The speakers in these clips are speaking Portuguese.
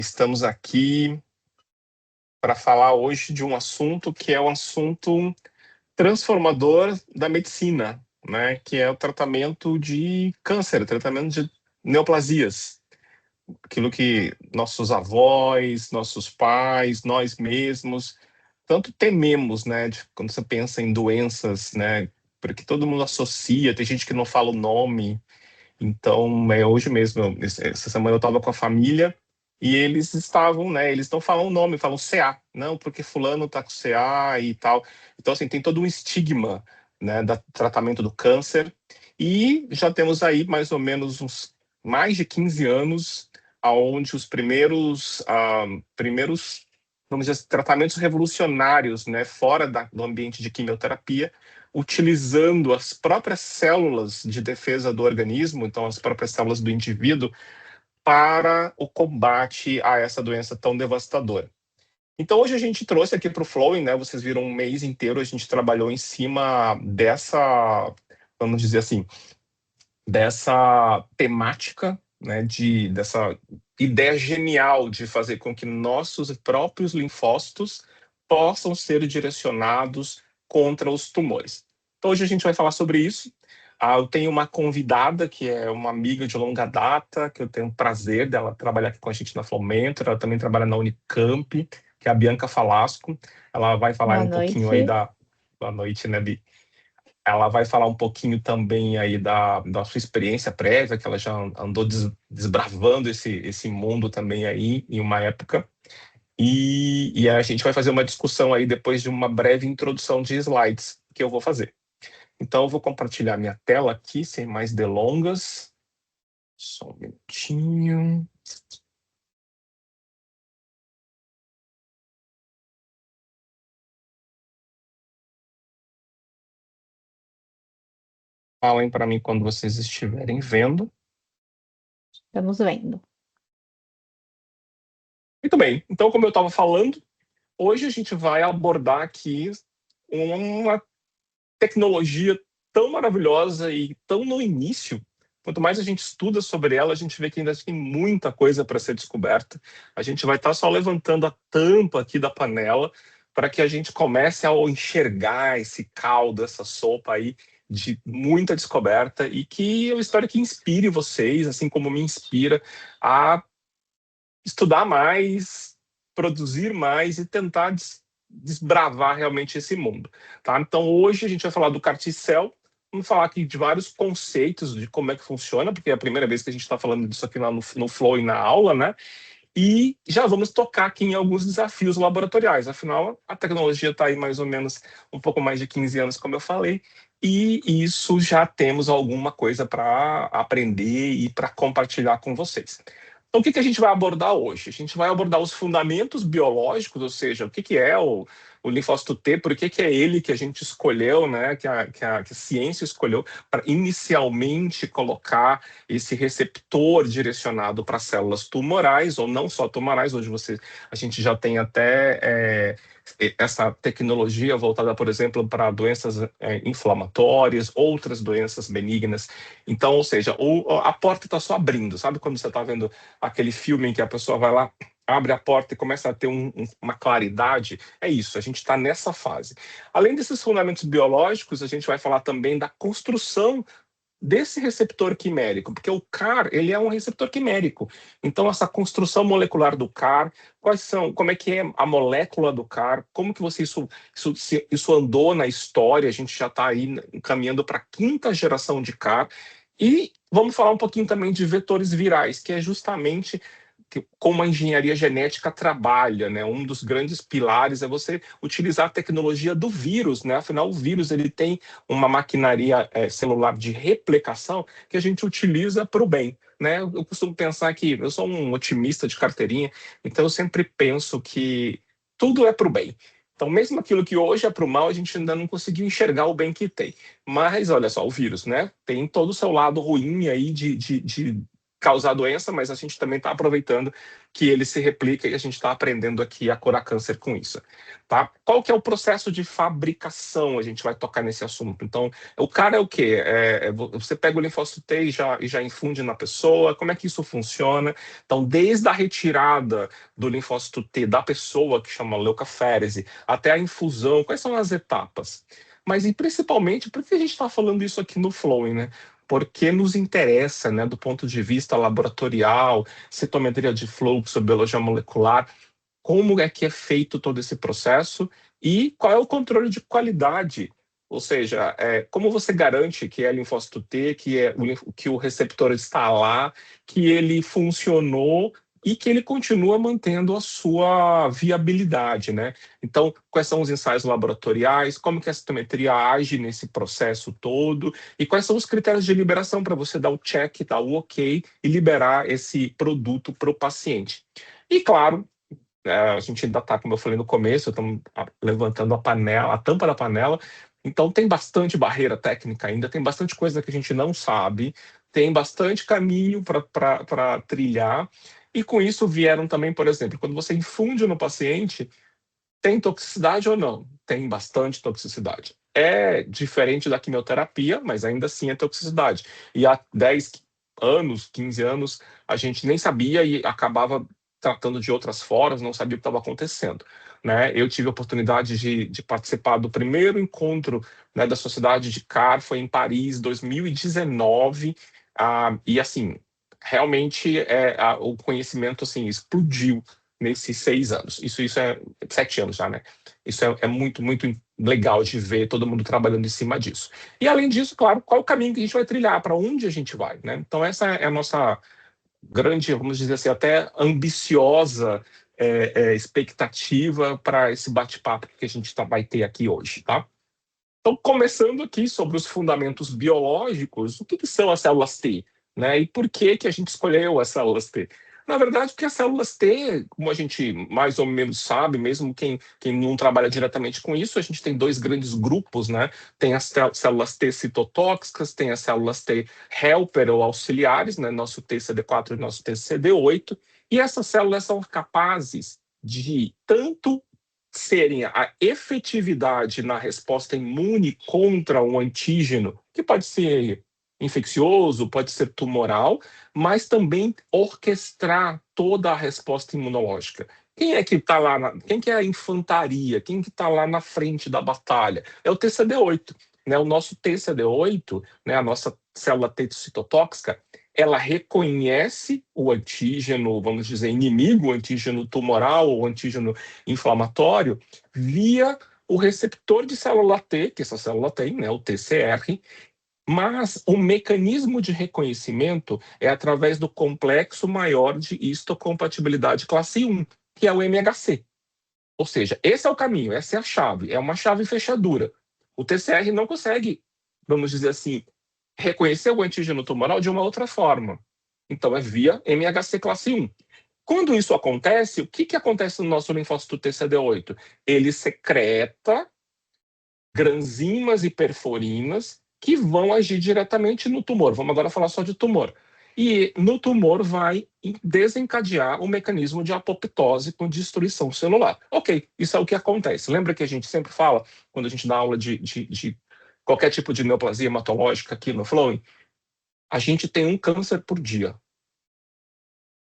Estamos aqui para falar hoje de um assunto que é um assunto transformador da medicina, né? Que é o tratamento de câncer, tratamento de neoplasias. Aquilo que nossos avós, nossos pais, nós mesmos, tanto tememos, né? Quando você pensa em doenças, né? Porque todo mundo associa, tem gente que não fala o nome. Então, hoje mesmo, essa semana eu estava com a família e eles estavam, né? Eles não falam o nome, falam CA, não, porque fulano tá com CA e tal. Então, assim, tem todo um estigma, né, do tratamento do câncer. E já temos aí mais ou menos uns mais de 15 anos, aonde os primeiros, vamos dizer, tratamentos revolucionários, né, fora do ambiente de quimioterapia, utilizando as próprias células de defesa do organismo, então as próprias células do indivíduo, para o combate a essa doença tão devastadora. Então hoje a gente trouxe aqui para o Flowing, né? Vocês viram um mês inteiro a gente trabalhou em cima dessa, vamos dizer assim, dessa temática, né? Dessa ideia genial de fazer com que nossos próprios linfócitos possam ser direcionados contra os tumores. Então, hoje a gente vai falar sobre isso. Eu tenho uma convidada que é uma amiga de longa data, que eu tenho o prazer dela trabalhar aqui com a gente na Flowmentor. Ela também trabalha na Unicamp, que é a Bianca Falasco. Ela vai falar Boa um pouquinho aí noite. Boa noite, né, Bi? Ela vai falar um pouquinho também aí da sua experiência prévia, que ela já andou desbravando esse mundo também aí em uma época. E a gente vai fazer uma discussão aí depois de uma breve introdução de slides que eu vou fazer. Então, eu vou compartilhar minha tela aqui, sem mais delongas. Só um minutinho. Falem para mim quando vocês estiverem vendo. Estamos vendo. Muito bem. Então, como eu estava falando, hoje a gente vai abordar aqui uma tecnologia tão maravilhosa e tão no início. Quanto mais a gente estuda sobre ela, a gente vê que ainda tem muita coisa para ser descoberta. A gente vai estar só levantando a tampa aqui da panela para que a gente comece a enxergar esse caldo, essa sopa aí de muita descoberta e que eu espero que inspire vocês, assim como me inspira, a estudar mais, produzir mais e tentar desbravar realmente esse mundo, tá? Então hoje a gente vai falar do CAR-T-cell, vamos falar aqui de vários conceitos de como é que funciona, porque é a primeira vez que a gente está falando disso aqui lá no Flow e na aula, né? E já vamos tocar aqui em alguns desafios laboratoriais. Afinal, a tecnologia está aí mais ou menos um pouco mais de 15 anos, como eu falei, e isso já temos alguma coisa para aprender e para compartilhar com vocês. Então, o que a gente vai abordar hoje? A gente vai abordar os fundamentos biológicos, ou seja, o que é o linfócito T, por que é ele que a gente escolheu, né, que a ciência escolheu para inicialmente colocar esse receptor direcionado para células tumorais, ou não só tumorais, hoje a gente já tem até essa tecnologia voltada, por exemplo, para doenças inflamatórias, outras doenças benignas. Então, ou seja, a porta está só abrindo, sabe quando você está vendo aquele filme em que a pessoa vai lá, abre a porta e começa a ter uma claridade? É isso, a gente está nessa fase. Além desses fundamentos biológicos, a gente vai falar também da construção desse receptor quimérico, porque o CAR, ele é um receptor quimérico. Então, essa construção molecular do CAR, como é que é a molécula do CAR, como que isso andou na história, a gente já está aí caminhando para a quinta geração de CAR, e vamos falar um pouquinho também de vetores virais, que é justamente como a engenharia genética trabalha, né? Um dos grandes pilares é você utilizar a tecnologia do vírus, né? Afinal, o vírus ele tem uma maquinaria celular de replicação que a gente utiliza para o bem, né? Eu costumo pensar que eu sou um otimista de carteirinha, então eu sempre penso que tudo é para o bem. Então, mesmo aquilo que hoje é para o mal, a gente ainda não conseguiu enxergar o bem que tem. Mas, olha só, o vírus, né? Tem todo o seu lado ruim aí causar doença, mas a gente também está aproveitando que ele se replica e a gente está aprendendo aqui a curar câncer com isso. Tá? Qual que é o processo de fabricação? A gente vai tocar nesse assunto. Então, o cara é o quê? Você pega o linfócito T e já infunde na pessoa. Como é que isso funciona? Então, desde a retirada do linfócito T da pessoa, que chama leucoférese, até a infusão, quais são as etapas? Mas, e principalmente, por que a gente está falando isso aqui no Flowing, né? Porque nos interessa, né, do ponto de vista laboratorial, citometria de fluxo, biologia molecular, como é que é feito todo esse processo e qual é o controle de qualidade. Ou seja, como você garante que é linfócito T, que o receptor está lá, que ele funcionou e que ele continua mantendo a sua viabilidade, né? Então, quais são os ensaios laboratoriais, como que a citometria age nesse processo todo e quais são os critérios de liberação para você dar o check, dar o ok e liberar esse produto para o paciente. E, claro, a gente ainda está, como eu falei no começo, estamos levantando a panela, a tampa da panela, então tem bastante barreira técnica ainda, tem bastante coisa que a gente não sabe, tem bastante caminho para trilhar, e com isso vieram também, por exemplo, quando você infunde no paciente, tem toxicidade ou não? Tem bastante toxicidade. É diferente da quimioterapia, mas ainda assim é toxicidade. E há 10 anos, 15 anos, a gente nem sabia e acabava tratando de outras formas, não sabia o que estava acontecendo. Né? Eu tive a oportunidade de participar do primeiro encontro, né, da Sociedade de CAR, foi em Paris, 2019, e assim, realmente o conhecimento assim, explodiu nesses 6 anos. Isso é 7 anos já, né? Isso é muito, muito legal de ver todo mundo trabalhando em cima disso. E além disso, claro, qual é o caminho que a gente vai trilhar, para onde a gente vai, né? Então essa é a nossa grande, vamos dizer assim, até ambiciosa expectativa para esse bate-papo que a gente vai ter aqui hoje, tá? Então, começando aqui sobre os fundamentos biológicos, o que são as células T? Né? E por que a gente escolheu as células T? Na verdade, porque as células T, como a gente mais ou menos sabe, mesmo quem não trabalha diretamente com isso, a gente tem 2 grandes grupos, né? Tem as células T citotóxicas, tem as células T helper ou auxiliares, né? Nosso TCD4 e nosso TCD8, e essas células são capazes de tanto serem a efetividade na resposta imune contra um antígeno, que pode ser infeccioso, pode ser tumoral, mas também orquestrar toda a resposta imunológica. Quem é que está lá? Quem que é a infantaria? Quem que está lá na frente da batalha? É o TCD8. Né? O nosso TCD8, né, a nossa célula T citotóxica, ela reconhece o antígeno, vamos dizer, inimigo, o antígeno tumoral ou antígeno inflamatório, via o receptor de célula T, que essa célula tem, né, o TCR, mas o mecanismo de reconhecimento é através do complexo maior de histocompatibilidade classe 1, que é o MHC. Ou seja, esse é o caminho, essa é a chave, é uma chave fechadura. O TCR não consegue, vamos dizer assim, reconhecer o antígeno tumoral de uma outra forma. Então, é via MHC classe 1. Quando isso acontece, o que acontece no nosso linfócito TCD8? Ele secreta granzimas e perforinas que vão agir diretamente no tumor. Vamos agora falar só de tumor. E no tumor vai desencadear o mecanismo de apoptose com destruição celular. Ok, isso é o que acontece. Lembra que a gente sempre fala, quando a gente dá aula de qualquer tipo de neoplasia hematológica aqui no Flowing, a gente tem um câncer por dia.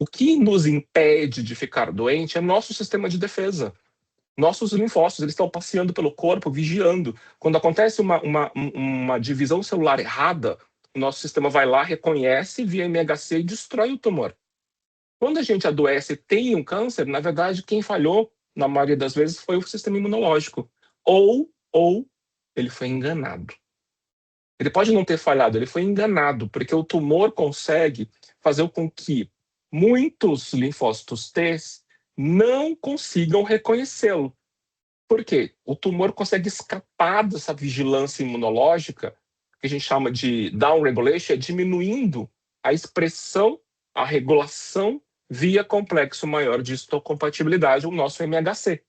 O que nos impede de ficar doente é nosso sistema de defesa. Nossos linfócitos, eles estão passeando pelo corpo, vigiando. Quando acontece uma divisão celular errada, o nosso sistema vai lá, reconhece via MHC e destrói o tumor. Quando a gente adoece e tem um câncer, na verdade, quem falhou, na maioria das vezes, foi o sistema imunológico. Ou ele foi enganado. Ele pode não ter falhado, ele foi enganado, porque o tumor consegue fazer com que muitos linfócitos T não consigam reconhecê-lo. Por quê? O tumor consegue escapar dessa vigilância imunológica, que a gente chama de downregulation, diminuindo a expressão, a regulação via complexo maior de histocompatibilidade, o nosso MHC.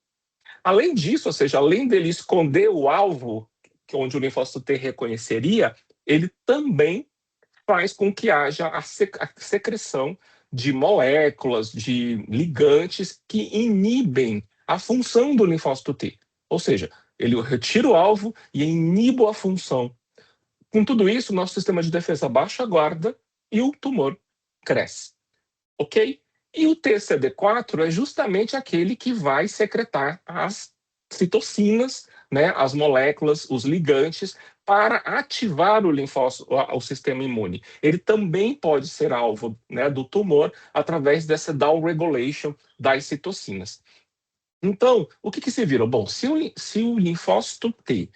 Além disso, ou seja, além dele esconder o alvo, onde o linfócito T reconheceria, ele também faz com que haja a secreção de moléculas, de ligantes que inibem a função do linfócito T. Ou seja, ele retira o alvo e inibe a função. Com tudo isso, nosso sistema de defesa baixa a guarda e o tumor cresce. Ok? E o TCD4 é justamente aquele que vai secretar as citocinas, né, as moléculas, os ligantes, para ativar o sistema imune. Ele também pode ser alvo, né, do tumor através dessa downregulation das citocinas. Então, o que se vira? Bom, se o linfócito T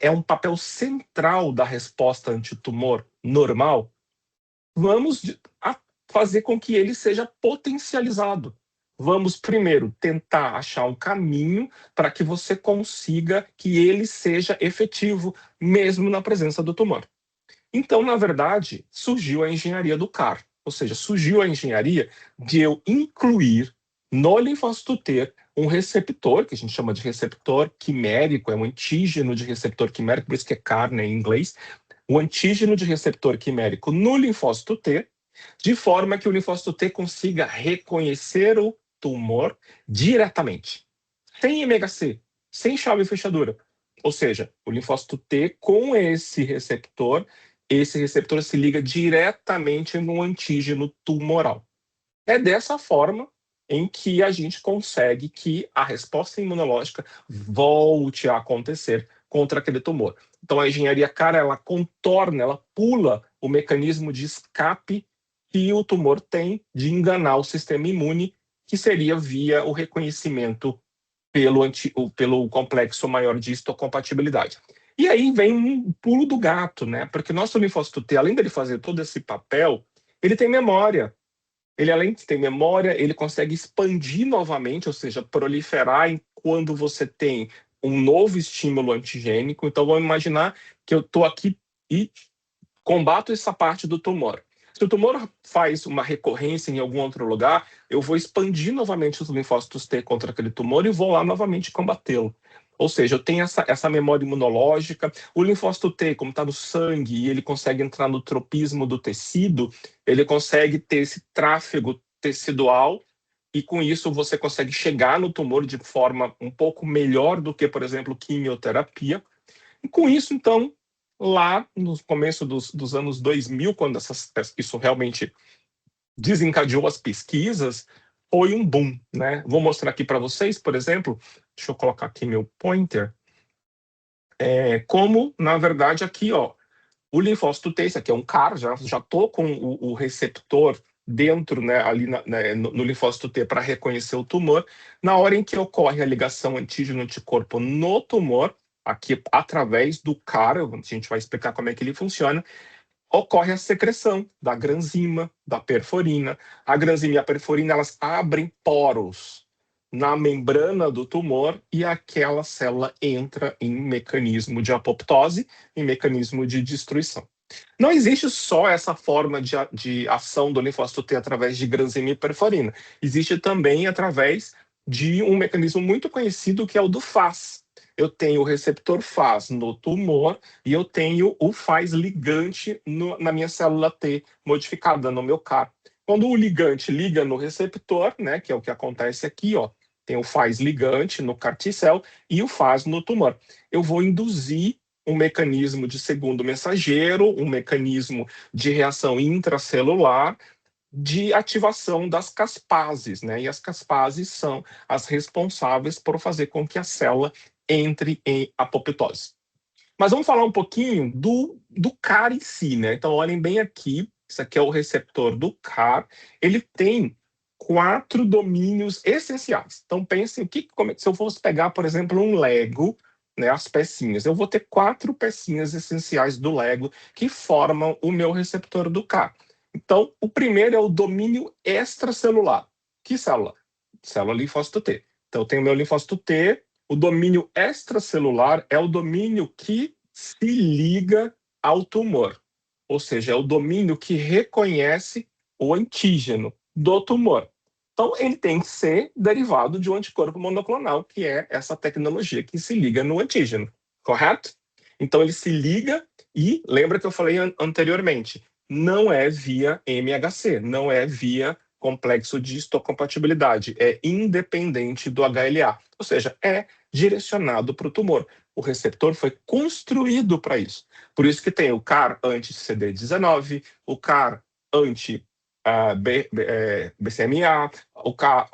é um papel central da resposta antitumor normal, vamos fazer com que ele seja potencializado. Vamos primeiro tentar achar um caminho para que você consiga que ele seja efetivo, mesmo na presença do tumor. Então, na verdade, surgiu a engenharia do CAR, ou seja, surgiu a engenharia de eu incluir no linfócito T um receptor, que a gente chama de receptor quimérico, é um antígeno de receptor quimérico, por isso que é CAR, né, em inglês, o antígeno de receptor quimérico no linfócito T, de forma que o linfócito T consiga reconhecer o tumor diretamente, sem MHC, sem chave e fechadura. Ou seja, o linfócito T com esse receptor se liga diretamente no antígeno tumoral. É dessa forma em que a gente consegue que a resposta imunológica volte a acontecer contra aquele tumor. Então, a engenharia CAR, ela contorna, ela pula o mecanismo de escape que o tumor tem de enganar o sistema imune, que seria via o reconhecimento pelo complexo maior de histocompatibilidade. E aí vem um pulo do gato, né? Porque nosso linfócito T, além dele fazer todo esse papel, ele tem memória. Ele, além de ter memória, ele consegue expandir novamente, ou seja, proliferar quando você tem um novo estímulo antigênico. Então, vamos imaginar que eu estou aqui e combato essa parte do tumor. Se o tumor faz uma recorrência em algum outro lugar, eu vou expandir novamente os linfócitos T contra aquele tumor e vou lá novamente combatê-lo. Ou seja, eu tenho essa memória imunológica. O linfócito T, como está no sangue e ele consegue entrar no tropismo do tecido, ele consegue ter esse tráfego tecidual e com isso você consegue chegar no tumor de forma um pouco melhor do que, por exemplo, quimioterapia. E com isso, então, lá no começo dos anos 2000, quando isso realmente desencadeou as pesquisas, foi um boom, né? Vou mostrar aqui para vocês, por exemplo, deixa eu colocar aqui meu pointer, como, na verdade, aqui, ó, o linfócito T, esse aqui é um CAR, já estou com o receptor dentro, né, ali no linfócito T para reconhecer o tumor. Na hora em que ocorre a ligação antígeno-anticorpo no tumor, aqui através do CAR, a gente vai explicar como é que ele funciona, ocorre a secreção da granzima, da perforina. A granzima e a perforina, elas abrem poros na membrana do tumor e aquela célula entra em mecanismo de apoptose, em mecanismo de destruição. Não existe só essa forma de ação do linfócito T através de granzima e perforina. Existe também através de um mecanismo muito conhecido que é o do FAS. Eu tenho o receptor FAS no tumor e eu tenho o FAS ligante na minha célula T modificada, no meu CAR. Quando o ligante liga no receptor, né, que é o que acontece aqui, ó, tem o FAS ligante no CAR T-cell e o FAS no tumor. Eu vou induzir um mecanismo de segundo mensageiro, um mecanismo de reação intracelular, de ativação das caspases, né? E as caspases são as responsáveis por fazer com que a célula entre em apoptose. Mas vamos falar um pouquinho do CAR em si, né? Então, olhem bem aqui, isso aqui é o receptor do CAR, ele tem 4 domínios essenciais. Então, pensem, se eu fosse pegar, por exemplo, um Lego, né, as pecinhas, eu vou ter 4 pecinhas essenciais do Lego que formam o meu receptor do CAR. Então, o primeiro é o domínio extracelular. Que célula? Célula linfócito T. Então, eu tenho o meu linfócito T, o domínio extracelular é o domínio que se liga ao tumor, ou seja, é o domínio que reconhece o antígeno do tumor. Então, ele tem que ser derivado de um anticorpo monoclonal, que é essa tecnologia que se liga no antígeno, correto? Então, ele se liga e, lembra que eu falei anteriormente, não é via MHC, não é via complexo de histocompatibilidade, é independente do HLA, ou seja, é direcionado para o tumor. O receptor foi construído para isso. Por isso que tem o CAR anti-CD19, o CAR anti-BCMA, o CAR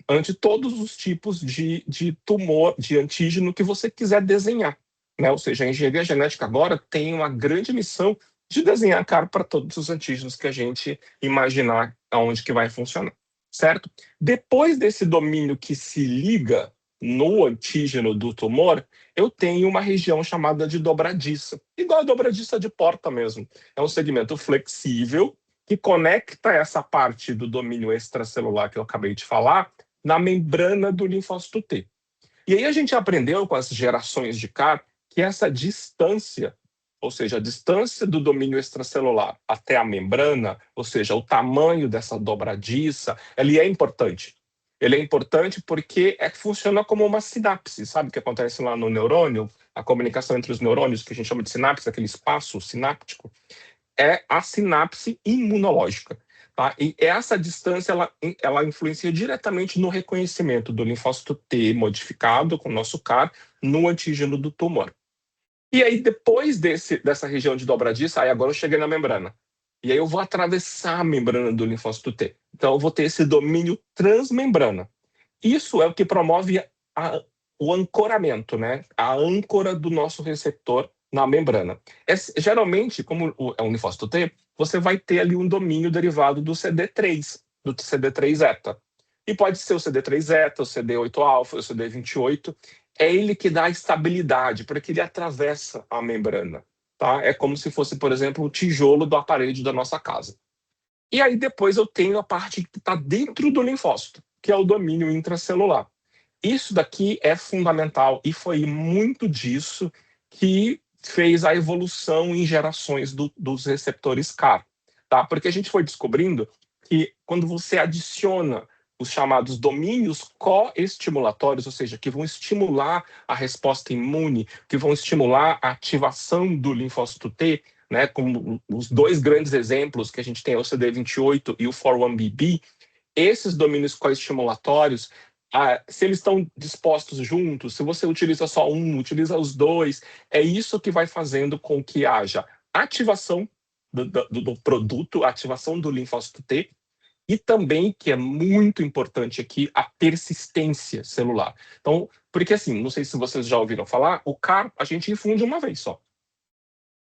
anti todos os tipos de tumor, de antígeno que você quiser desenhar. Né? Ou seja, a engenharia genética agora tem uma grande missão de desenhar CAR para todos os antígenos que a gente imaginar aonde que vai funcionar, certo? Depois desse domínio que se liga no antígeno do tumor, eu tenho uma região chamada de dobradiça, igual a dobradiça de porta mesmo. É um segmento flexível que conecta essa parte do domínio extracelular que eu acabei de falar na membrana do linfócito T. E aí a gente aprendeu com as gerações de CAR que essa distância, ou seja, a distância do domínio extracelular até a membrana, ou seja, o tamanho dessa dobradiça, ele é importante. Ele é importante porque funciona como uma sinapse, sabe o que acontece lá no neurônio? A comunicação entre os neurônios, que a gente chama de sinapse, aquele espaço sináptico, é a sinapse imunológica. Tá? E essa distância ela influencia diretamente no reconhecimento do linfócito T modificado com o nosso CAR no antígeno do tumor. E aí, depois dessa região de dobradiça, aí agora eu cheguei na membrana. E aí eu vou atravessar a membrana do linfócito T. Então eu vou ter esse domínio transmembrana. Isso é o que promove o ancoramento, né? A âncora do nosso receptor na membrana. Geralmente, como é um linfócito T, você vai ter ali um domínio derivado do CD3, do CD3-eta. E pode ser o CD3-eta, o CD8-alfa, o CD28. É ele que dá a estabilidade, porque ele atravessa a membrana. Tá? É como se fosse, por exemplo, o tijolo da parede da nossa casa. E aí depois eu tenho a parte que está dentro do linfócito, que é o domínio intracelular. Isso daqui é fundamental e foi muito disso que fez a evolução em gerações dos receptores CAR, tá? Porque a gente foi descobrindo que quando você adiciona os chamados domínios co-estimulatórios, ou seja, que vão estimular a resposta imune, que vão estimular a ativação do linfócito T, né, como os dois grandes exemplos que a gente tem, o CD28 e o 4-1BB, esses domínios co-estimulatórios, se eles estão dispostos juntos, se você utiliza só um, utiliza os dois, é isso que vai fazendo com que haja ativação do produto, ativação do linfócito T, e também, que é muito importante aqui, a persistência celular. Então, porque assim, não sei se vocês já ouviram falar, o CAR a gente infunde uma vez só.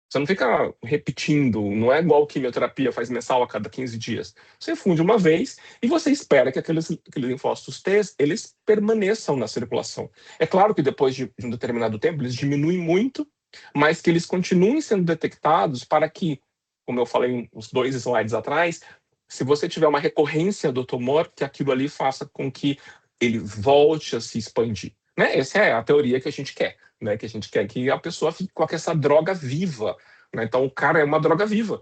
Você não fica repetindo, não é igual quimioterapia, faz mensal a cada 15 dias. Você funde uma vez e você espera que aqueles linfócitos T, eles permaneçam na circulação. É claro que depois de um determinado tempo, eles diminuem muito, mas que eles continuem sendo detectados para que, como eu falei uns 2 slides atrás, se você tiver uma recorrência do tumor, que aquilo ali faça com que ele volte a se expandir. Né? Essa é a teoria que a gente quer. Né, que a gente quer que a pessoa fique com essa droga viva. Né? Então, o cara é uma droga viva.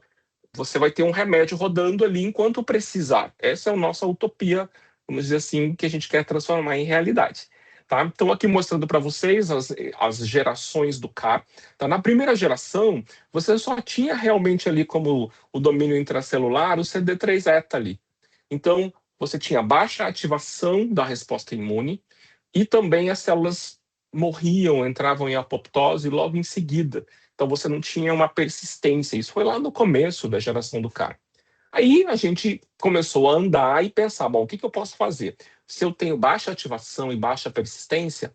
Você vai ter um remédio rodando ali enquanto precisar. Essa é a nossa utopia, vamos dizer assim, que a gente quer transformar em realidade. Tá? Então, aqui mostrando para vocês as gerações do CAR. Tá? Na primeira geração, você só tinha realmente ali como o domínio intracelular o CD3-eta ali. Então, você tinha baixa ativação da resposta imune e também as células morriam, entravam em apoptose logo em seguida. Então você não tinha uma persistência. Isso foi lá no começo da geração do CAR. Aí a gente começou a andar e pensar, bom, o que eu posso fazer? Se eu tenho baixa ativação e baixa persistência,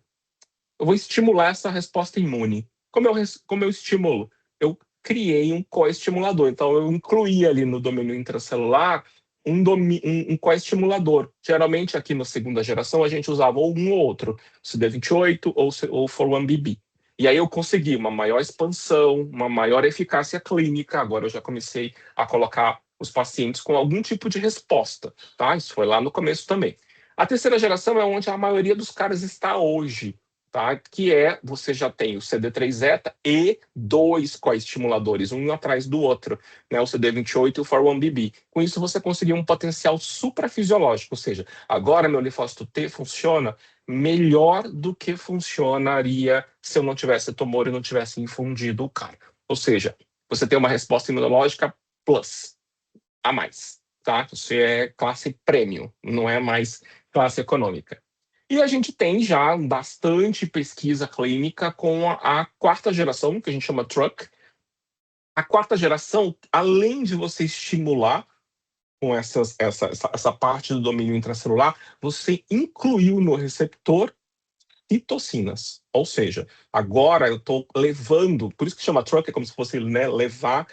eu vou estimular essa resposta imune. Como eu estimulo? Eu criei um coestimulador. Então eu incluí ali no domínio intracelular um coestimulador. Geralmente, aqui na segunda geração, a gente usava ou um ou outro, CD28 ou 4-1BB. E aí eu consegui uma maior expansão, uma maior eficácia clínica. Agora eu já comecei a colocar os pacientes com algum tipo de resposta. Tá? Isso foi lá no começo também. A terceira geração é onde a maioria dos caras está hoje. Tá? Que você já tem o CD3-eta e 2 coestimuladores, um atrás do outro, né? O CD28 e o 4-1BB. Com isso, você conseguiu um potencial suprafisiológico, ou seja, agora meu linfócito T funciona melhor do que funcionaria se eu não tivesse tumor e não tivesse infundido o CAR. Ou seja, você tem uma resposta imunológica Plus, a mais, tá? Você é classe premium, não é mais classe econômica. E a gente tem já bastante pesquisa clínica com a quarta geração, que a gente chama Truck. A quarta geração, além de você estimular com essa parte do domínio intracelular, você incluiu no receptor citocinas. Ou seja, agora eu estou levando, por isso que chama Truck, é como se fosse, né, levar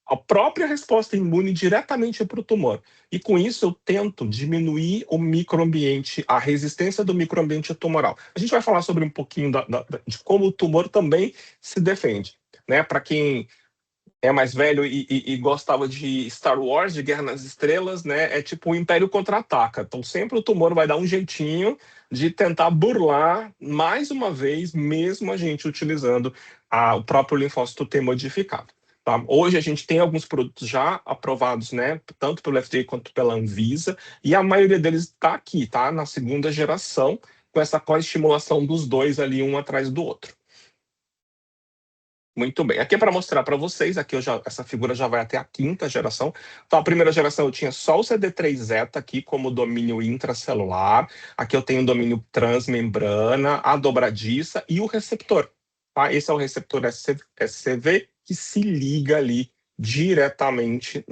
a própria resposta imune diretamente para o tumor. E com isso eu tento diminuir o microambiente, a resistência do microambiente tumoral. A gente vai falar sobre um pouquinho de como o tumor também se defende. Né? Para quem é mais velho e gostava de Star Wars, de Guerra nas Estrelas, né? É tipo o Império Contra-Ataca. Então sempre o tumor vai dar um jeitinho de tentar burlar mais uma vez, mesmo a gente utilizando o próprio linfócito T modificado. Tá? Hoje a gente tem alguns produtos já aprovados, né? Tanto pelo FDA quanto pela Anvisa, e a maioria deles está aqui, tá? Na segunda geração, com essa co-estimulação dos dois ali, um atrás do outro. Muito bem. Aqui é para mostrar para vocês, aqui essa figura já vai até a quinta geração. Então, a primeira geração eu tinha só o CD3-zeta aqui como domínio intracelular. Aqui eu tenho o domínio transmembrana, a dobradiça e o receptor. Tá? Esse é o receptor SCV que se liga ali diretamente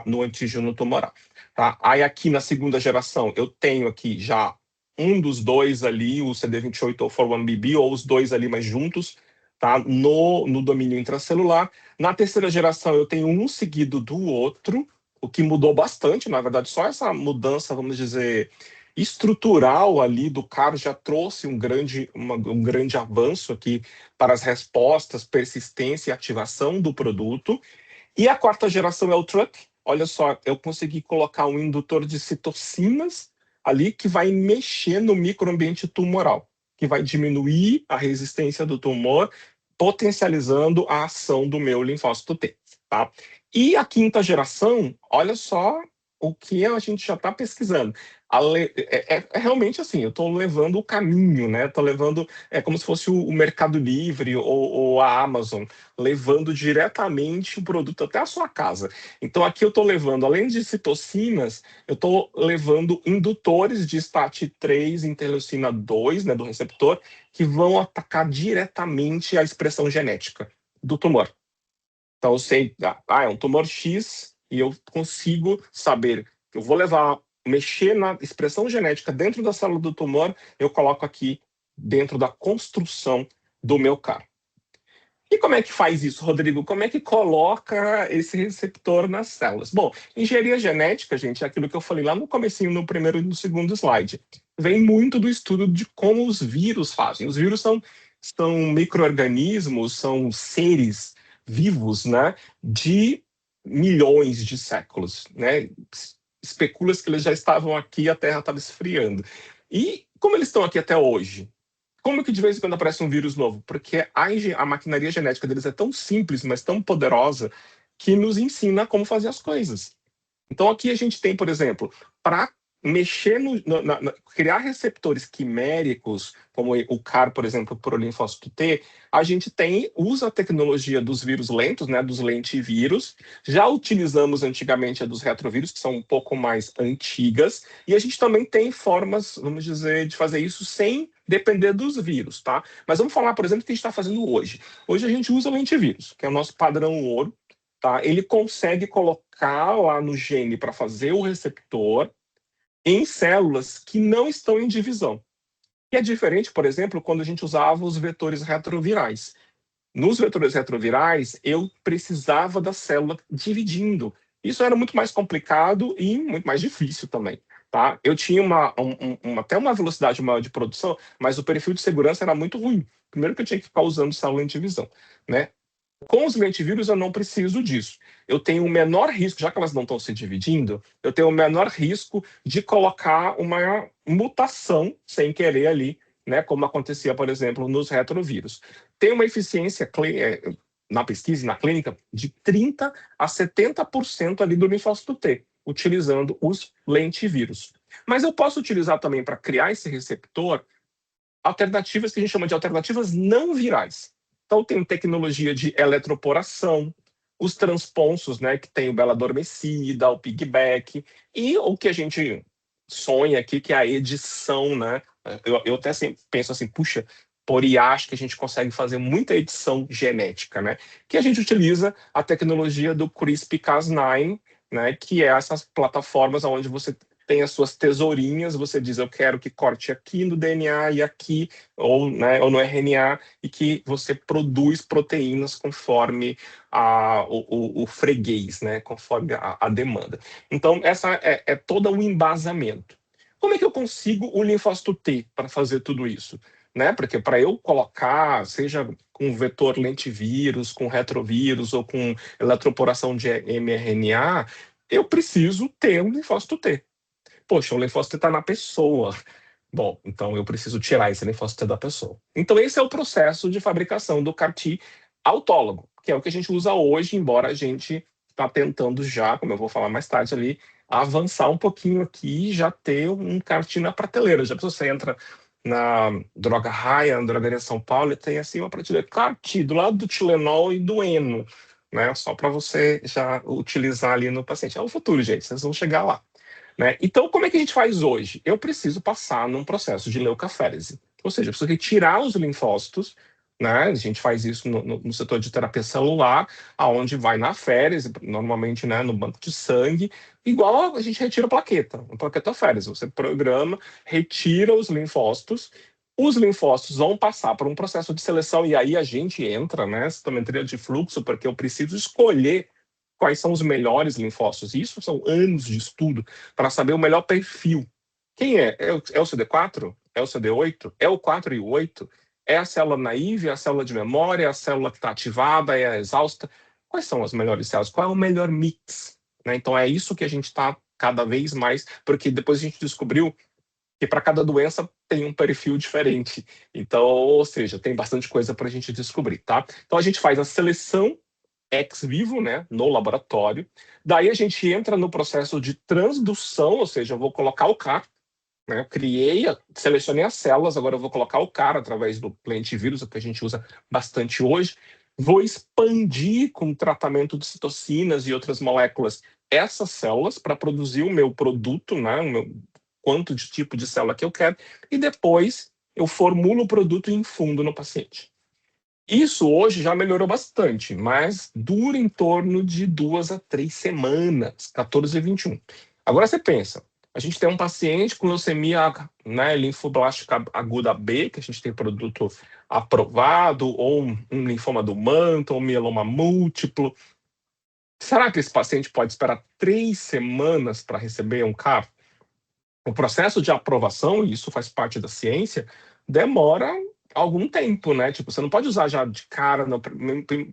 no antígeno tumoral. Tá? Aí aqui na segunda geração eu tenho aqui já um dos dois ali, o CD28 ou 4-1BB, ou os dois ali mais juntos, tá? No domínio intracelular. Na terceira geração, eu tenho um seguido do outro, o que mudou bastante, na verdade, só essa mudança, vamos dizer, estrutural ali do CAR já trouxe um grande avanço aqui para as respostas, persistência e ativação do produto. E a quarta geração é o Truck. Olha só, eu consegui colocar um indutor de citocinas ali que vai mexer no microambiente tumoral, que vai diminuir a resistência do tumor, potencializando a ação do meu linfócito T. Tá? E a quinta geração, olha só o que a gente já está pesquisando. É realmente assim, eu estou levando o caminho, né? Estou levando, é como se fosse o Mercado Livre ou a Amazon, levando diretamente o produto até a sua casa. Então aqui eu estou levando, além de citocinas, eu estou levando indutores de STAT3, interleucina 2, né, do receptor, que vão atacar diretamente a expressão genética do tumor. Então eu sei, é um tumor X, e eu consigo saber que eu vou mexer na expressão genética dentro da célula do tumor, eu coloco aqui dentro da construção do meu CAR. E como é que faz isso, Rodrigo? Como é que coloca esse receptor nas células? Bom, engenharia genética, gente, é aquilo que eu falei lá no comecinho, no primeiro e no segundo slide. Vem muito do estudo de como os vírus fazem. Os vírus são micro-organismos, são seres vivos, né, de milhões de séculos, né? Especula-se que eles já estavam aqui, a Terra estava esfriando. E como eles estão aqui até hoje? Como que de vez em quando aparece um vírus novo? Porque a maquinaria genética deles é tão simples, mas tão poderosa, que nos ensina como fazer as coisas. Então aqui a gente tem, por exemplo, para mexer criar receptores quiméricos, como o CAR, por exemplo, para o linfócito T, a gente usa a tecnologia dos vírus lentos, né, dos lentivírus. Já utilizamos antigamente a dos retrovírus, que são um pouco mais antigas, e a gente também tem formas, vamos dizer, de fazer isso sem depender dos vírus, tá? Mas vamos falar, por exemplo, o que a gente está fazendo hoje. Hoje a gente usa o lentivírus, que é o nosso padrão ouro, tá? Ele consegue colocar lá no gene para fazer o receptor em células que não estão em divisão. E é diferente, por exemplo, quando a gente usava os vetores retrovirais. Nos vetores retrovirais, eu precisava da célula dividindo. Isso era muito mais complicado e muito mais difícil também. Tá? Eu tinha até uma velocidade maior de produção, mas o perfil de segurança era muito ruim. Primeiro que eu tinha que ficar usando célula em divisão. Né? Com os lentivírus, eu não preciso disso. Eu tenho um menor risco, já que elas não estão se dividindo, eu tenho um menor risco de colocar uma mutação sem querer ali, né, como acontecia, por exemplo, nos retrovírus. Tem uma eficiência na pesquisa e na clínica de 30% a 70% ali do linfócito T, utilizando os lentivírus. Mas eu posso utilizar também para criar esse receptor alternativas que a gente chama de alternativas não virais. Então, tem tecnologia de eletroporação, os transponsos, né, que tem o Bela Adormecida, o piggyback, e o que a gente sonha aqui, que é a edição, né? Eu até sempre penso assim, puxa, por IA acho que a gente consegue fazer muita edição genética, né? Que a gente utiliza a tecnologia do CRISPR-Cas9, né? Que é essas plataformas onde você tem as suas tesourinhas, você diz, eu quero que corte aqui no DNA e aqui, ou, né, ou no RNA, e que você produz proteínas conforme o freguês, né, conforme a demanda. Então, essa é todo um embasamento. Como é que eu consigo o linfócito T para fazer tudo isso? Né? Porque para eu colocar, seja com vetor lentivírus, com retrovírus ou com eletroporação de mRNA, eu preciso ter um linfócito T. Poxa, o linfócito T está na pessoa. Bom, então eu preciso tirar esse linfócito T da pessoa. Então esse é o processo de fabricação do CAR-T autólogo, que é o que a gente usa hoje, embora a gente está tentando já, como eu vou falar mais tarde ali, avançar um pouquinho aqui e já ter um CAR-T na prateleira. Já pensou, você entra na Droga Raia, na Drogaria São Paulo, e tem assim uma prateleira CAR-T do lado do Tilenol e do Eno, né? Só para você já utilizar ali no paciente. É o futuro, gente, vocês vão chegar lá. Né? Então, como é que a gente faz hoje? Eu preciso passar num processo de leucaférese. Ou seja, eu preciso retirar os linfócitos, né? A gente faz isso no setor de terapia celular, aonde vai na férese, normalmente, né, no banco de sangue, igual a gente retira a plaquetoférese. Você programa, retira os linfócitos vão passar por um processo de seleção, e aí a gente entra, né, citometria de fluxo, porque eu preciso escolher quais são os melhores linfócitos. Isso são anos de estudo para saber o melhor perfil. Quem é? É o CD4? É o CD8? É o 4 e o 8? É a célula naive? É a célula de memória? É a célula que está ativada? É a exausta? Quais são as melhores células? Qual é o melhor mix? Né? Então é isso que a gente está cada vez mais, porque depois a gente descobriu que para cada doença tem um perfil diferente. Então, ou seja, tem bastante coisa para a gente descobrir, tá? Então a gente faz a seleção ex vivo, né, no laboratório. Daí a gente entra no processo de transdução, ou seja, eu vou colocar o CAR, né, selecionei as células, agora eu vou colocar o CAR através do lentivírus, o que a gente usa bastante hoje. Vou expandir com tratamento de citocinas e outras moléculas essas células para produzir o meu produto, né, o meu quanto de tipo de célula que eu quero, e depois eu formulo o produto e infundo no paciente. Isso hoje já melhorou bastante, mas dura em torno de 2 a 3 semanas, 14 e 21. Agora você pensa, a gente tem um paciente com leucemia, né, linfoblástica aguda B, que a gente tem produto aprovado, ou um linfoma do manto, ou mieloma múltiplo. Será que esse paciente pode esperar 3 semanas para receber um CAR? O processo de aprovação, e isso faz parte da ciência, demora algum tempo, né? Tipo, você não pode usar já de cara no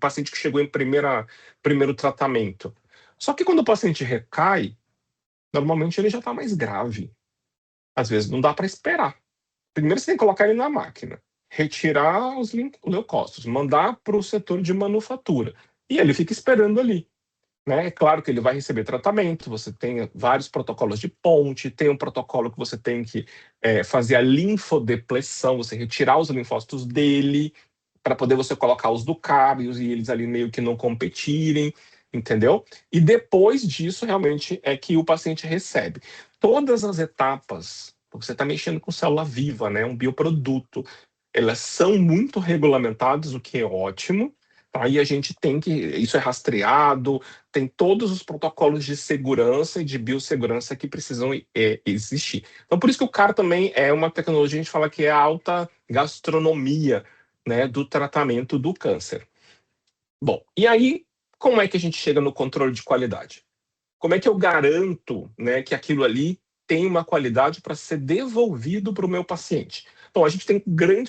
paciente que chegou em primeiro tratamento. Só que quando o paciente recai, normalmente ele já está mais grave. Às vezes não dá para esperar. Primeiro você tem que colocar ele na máquina, retirar os leucócitos, mandar para o setor de manufatura. E ele fica esperando ali. Né? É claro que ele vai receber tratamento, você tem vários protocolos de ponte, tem um protocolo que você tem que fazer a linfodepleção, você retirar os linfócitos dele, para poder você colocar os do cários e eles ali meio que não competirem, entendeu? E depois disso, realmente, é que o paciente recebe. Todas as etapas, você está mexendo com célula viva, né? Um bioproduto, elas são muito regulamentadas, o que é ótimo. Aí a gente tem que, isso é rastreado, tem todos os protocolos de segurança e de biossegurança que precisam existir. Então, por isso que o CAR também é uma tecnologia, a gente fala que é a alta gastronomia, né, do tratamento do câncer. Bom, e aí, como é que a gente chega no controle de qualidade? Como é que eu garanto, né, que aquilo ali tem uma qualidade para ser devolvido para o meu paciente? Bom, a gente tem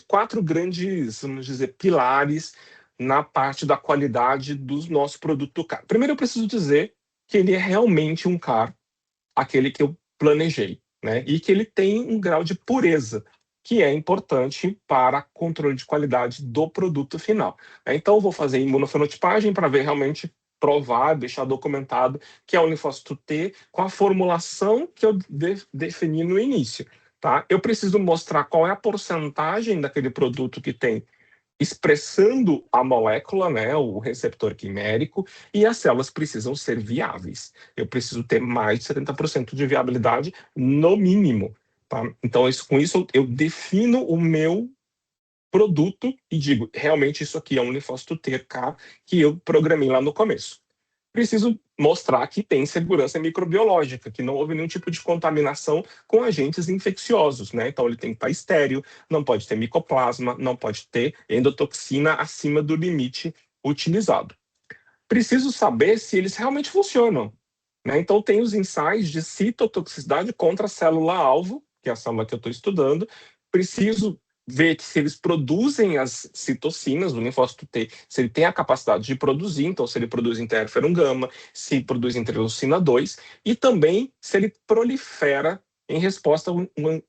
quatro grandes, vamos dizer, pilares na parte da qualidade do nosso produto CAR. Primeiro, eu preciso dizer que ele é realmente um CAR, aquele que eu planejei, né? E que ele tem um grau de pureza, que é importante para controle de qualidade do produto final. Então, eu vou fazer imunofenotipagem para ver realmente provar, deixar documentado que é o linfócito T com a formulação que eu defini no início. Tá? Eu preciso mostrar qual é a porcentagem daquele produto que tem expressando a molécula, né, o receptor quimérico, e as células precisam ser viáveis. Eu preciso ter mais de 70% de viabilidade no mínimo. Tá? Então, com isso, eu defino o meu produto e digo, realmente isso aqui é um linfócito TK que eu programei lá no começo. Preciso mostrar que tem segurança microbiológica, que não houve nenhum tipo de contaminação com agentes infecciosos, né? Então ele tem que estar estéril, não pode ter micoplasma, não pode ter endotoxina acima do limite utilizado. Preciso saber se eles realmente funcionam, né? Então tem os ensaios de citotoxicidade contra a célula-alvo, que é a célula que eu estou estudando. Preciso ver se eles produzem as citocinas do linfócito T, se ele tem a capacidade de produzir, então se ele produz interferon gama, se produz interleucina 2, e também se ele prolifera em resposta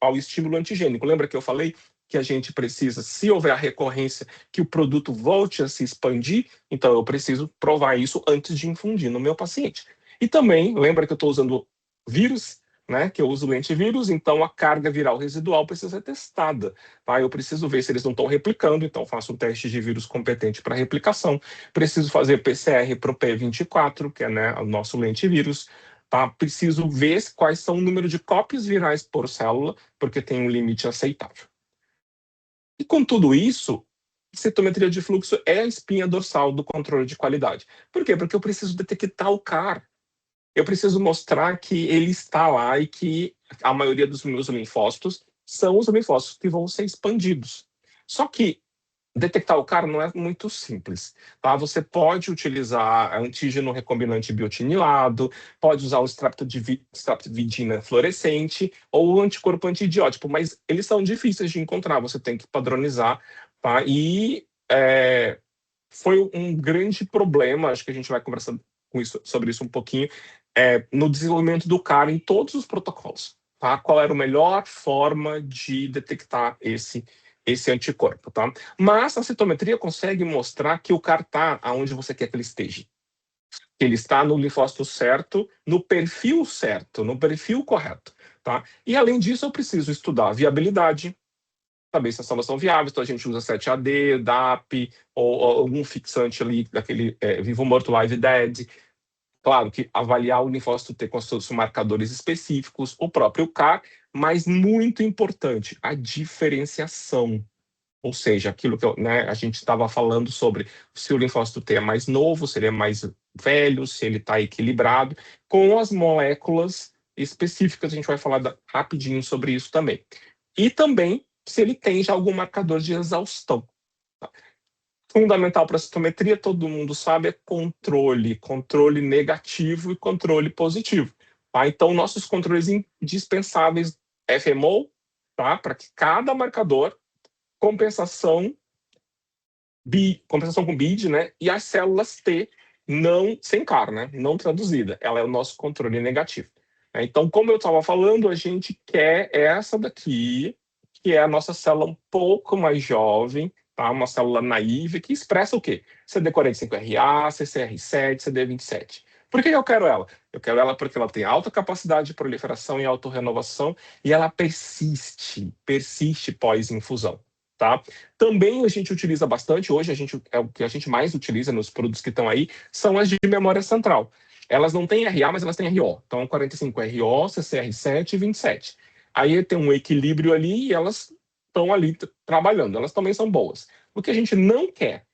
ao estímulo antigênico. Lembra que eu falei que a gente precisa, se houver a recorrência, que o produto volte a se expandir? Então eu preciso provar isso antes de infundir no meu paciente. E também, lembra que eu estou usando vírus, né, que eu uso lentivirus, então a carga viral residual precisa ser testada. Tá? Eu preciso ver se eles não estão replicando, então faço um teste de vírus competente para replicação. Preciso fazer PCR para o P24, que é, né, o nosso lentivírus. Tá? Preciso ver quais são o número de cópias virais por célula, porque tem um limite aceitável. E com tudo isso, citometria de fluxo é a espinha dorsal do controle de qualidade. Por quê? Porque eu preciso detectar o CAR. Eu preciso mostrar que ele está lá e que a maioria dos meus linfócitos são os linfócitos que vão ser expandidos. Só que detectar o CAR não é muito simples. Tá? Você pode utilizar antígeno recombinante biotinilado, pode usar o streptovidina fluorescente ou o anticorpo antidiótipo, mas eles são difíceis de encontrar, você tem que padronizar. Tá? E foi um grande problema, acho que a gente vai conversar sobre isso um pouquinho, no desenvolvimento do CAR em todos os protocolos. Tá? Qual era a melhor forma de detectar esse anticorpo, tá? Mas a citometria consegue mostrar que o CAR está aonde você quer que ele esteja. Que ele está no linfócito certo, no perfil certo, no perfil correto, tá? E além disso, eu preciso estudar a viabilidade, saber se as células são viáveis, então a gente usa 7AD, DAP, ou algum fixante ali, daquele vivo morto, live dead. Claro que avaliar o linfócito T com seus marcadores específicos, o próprio CAR, mas muito importante, a diferenciação. Ou seja, aquilo que a gente estava falando sobre se o linfócito T é mais novo, se ele é mais velho, se ele está equilibrado, com as moléculas específicas, a gente vai falar rapidinho sobre isso também. E também se ele tem já algum marcador de exaustão. Fundamental para a citometria, todo mundo sabe, é controle negativo e controle positivo. Tá? Então, nossos controles indispensáveis, FMO, tá? Para que cada marcador, compensação com BID, né? E as células T não sem CAR, né? Não traduzida. Ela é o nosso controle negativo. Então, como eu estava falando, a gente quer essa daqui, que é a nossa célula um pouco mais jovem, tá? Uma célula naive, que expressa o quê? CD45RA, CCR7, CD27. Por que eu quero ela? Eu quero ela porque ela tem alta capacidade de proliferação e autorrenovação e ela persiste pós-infusão. Tá? Também a gente utiliza bastante, hoje o que a gente mais utiliza nos produtos que estão aí, são as de memória central. Elas não têm RA, mas elas têm RO. Então, 45RO, CCR7 e 27. Aí tem um equilíbrio ali e elas estão ali trabalhando. Elas também são boas. O que a gente não quer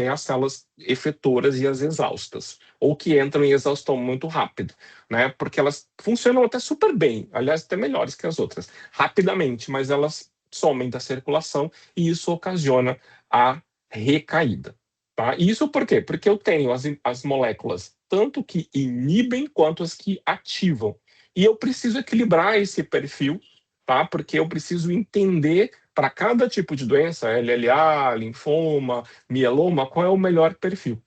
as células efetoras e as exaustas, ou que entram em exaustão muito rápido, né? Porque elas funcionam até super bem, aliás, até melhores que as outras, rapidamente, mas elas somem da circulação e isso ocasiona a recaída. Tá? Isso por quê? Porque eu tenho as moléculas tanto que inibem quanto as que ativam. E eu preciso equilibrar esse perfil, tá? Porque eu preciso entender para cada tipo de doença, LLA, linfoma, mieloma, qual é o melhor perfil.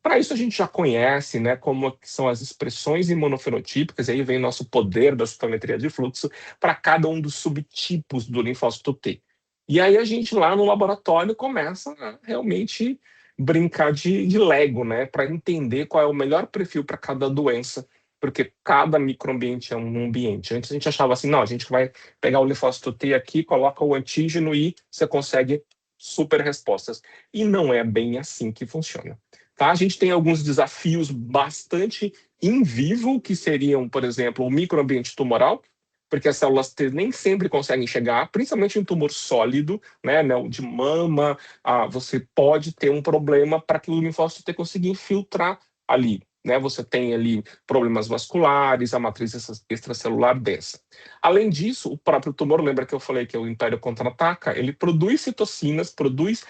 Para isso a gente já conhece, né, como são as expressões imunofenotípicas, e aí vem nosso poder da citometria de fluxo para cada um dos subtipos do linfócito T. E aí a gente lá no laboratório começa a realmente brincar de Lego, né, para entender qual é o melhor perfil para cada doença, porque cada microambiente é um ambiente. Antes a gente achava assim, não, a gente vai pegar o linfócito T aqui, coloca o antígeno e você consegue super respostas. E não é bem assim que funciona. Tá? A gente tem alguns desafios bastante in vivo, que seriam, por exemplo, o microambiente tumoral, porque as células T nem sempre conseguem chegar, principalmente em tumor sólido, né, de mama, você pode ter um problema para que o linfócito T consiga infiltrar ali. Né, você tem ali problemas vasculares, a matriz extracelular densa. Além disso, o próprio tumor, lembra que eu falei que o império contra-ataca, ele produz citocinas, produz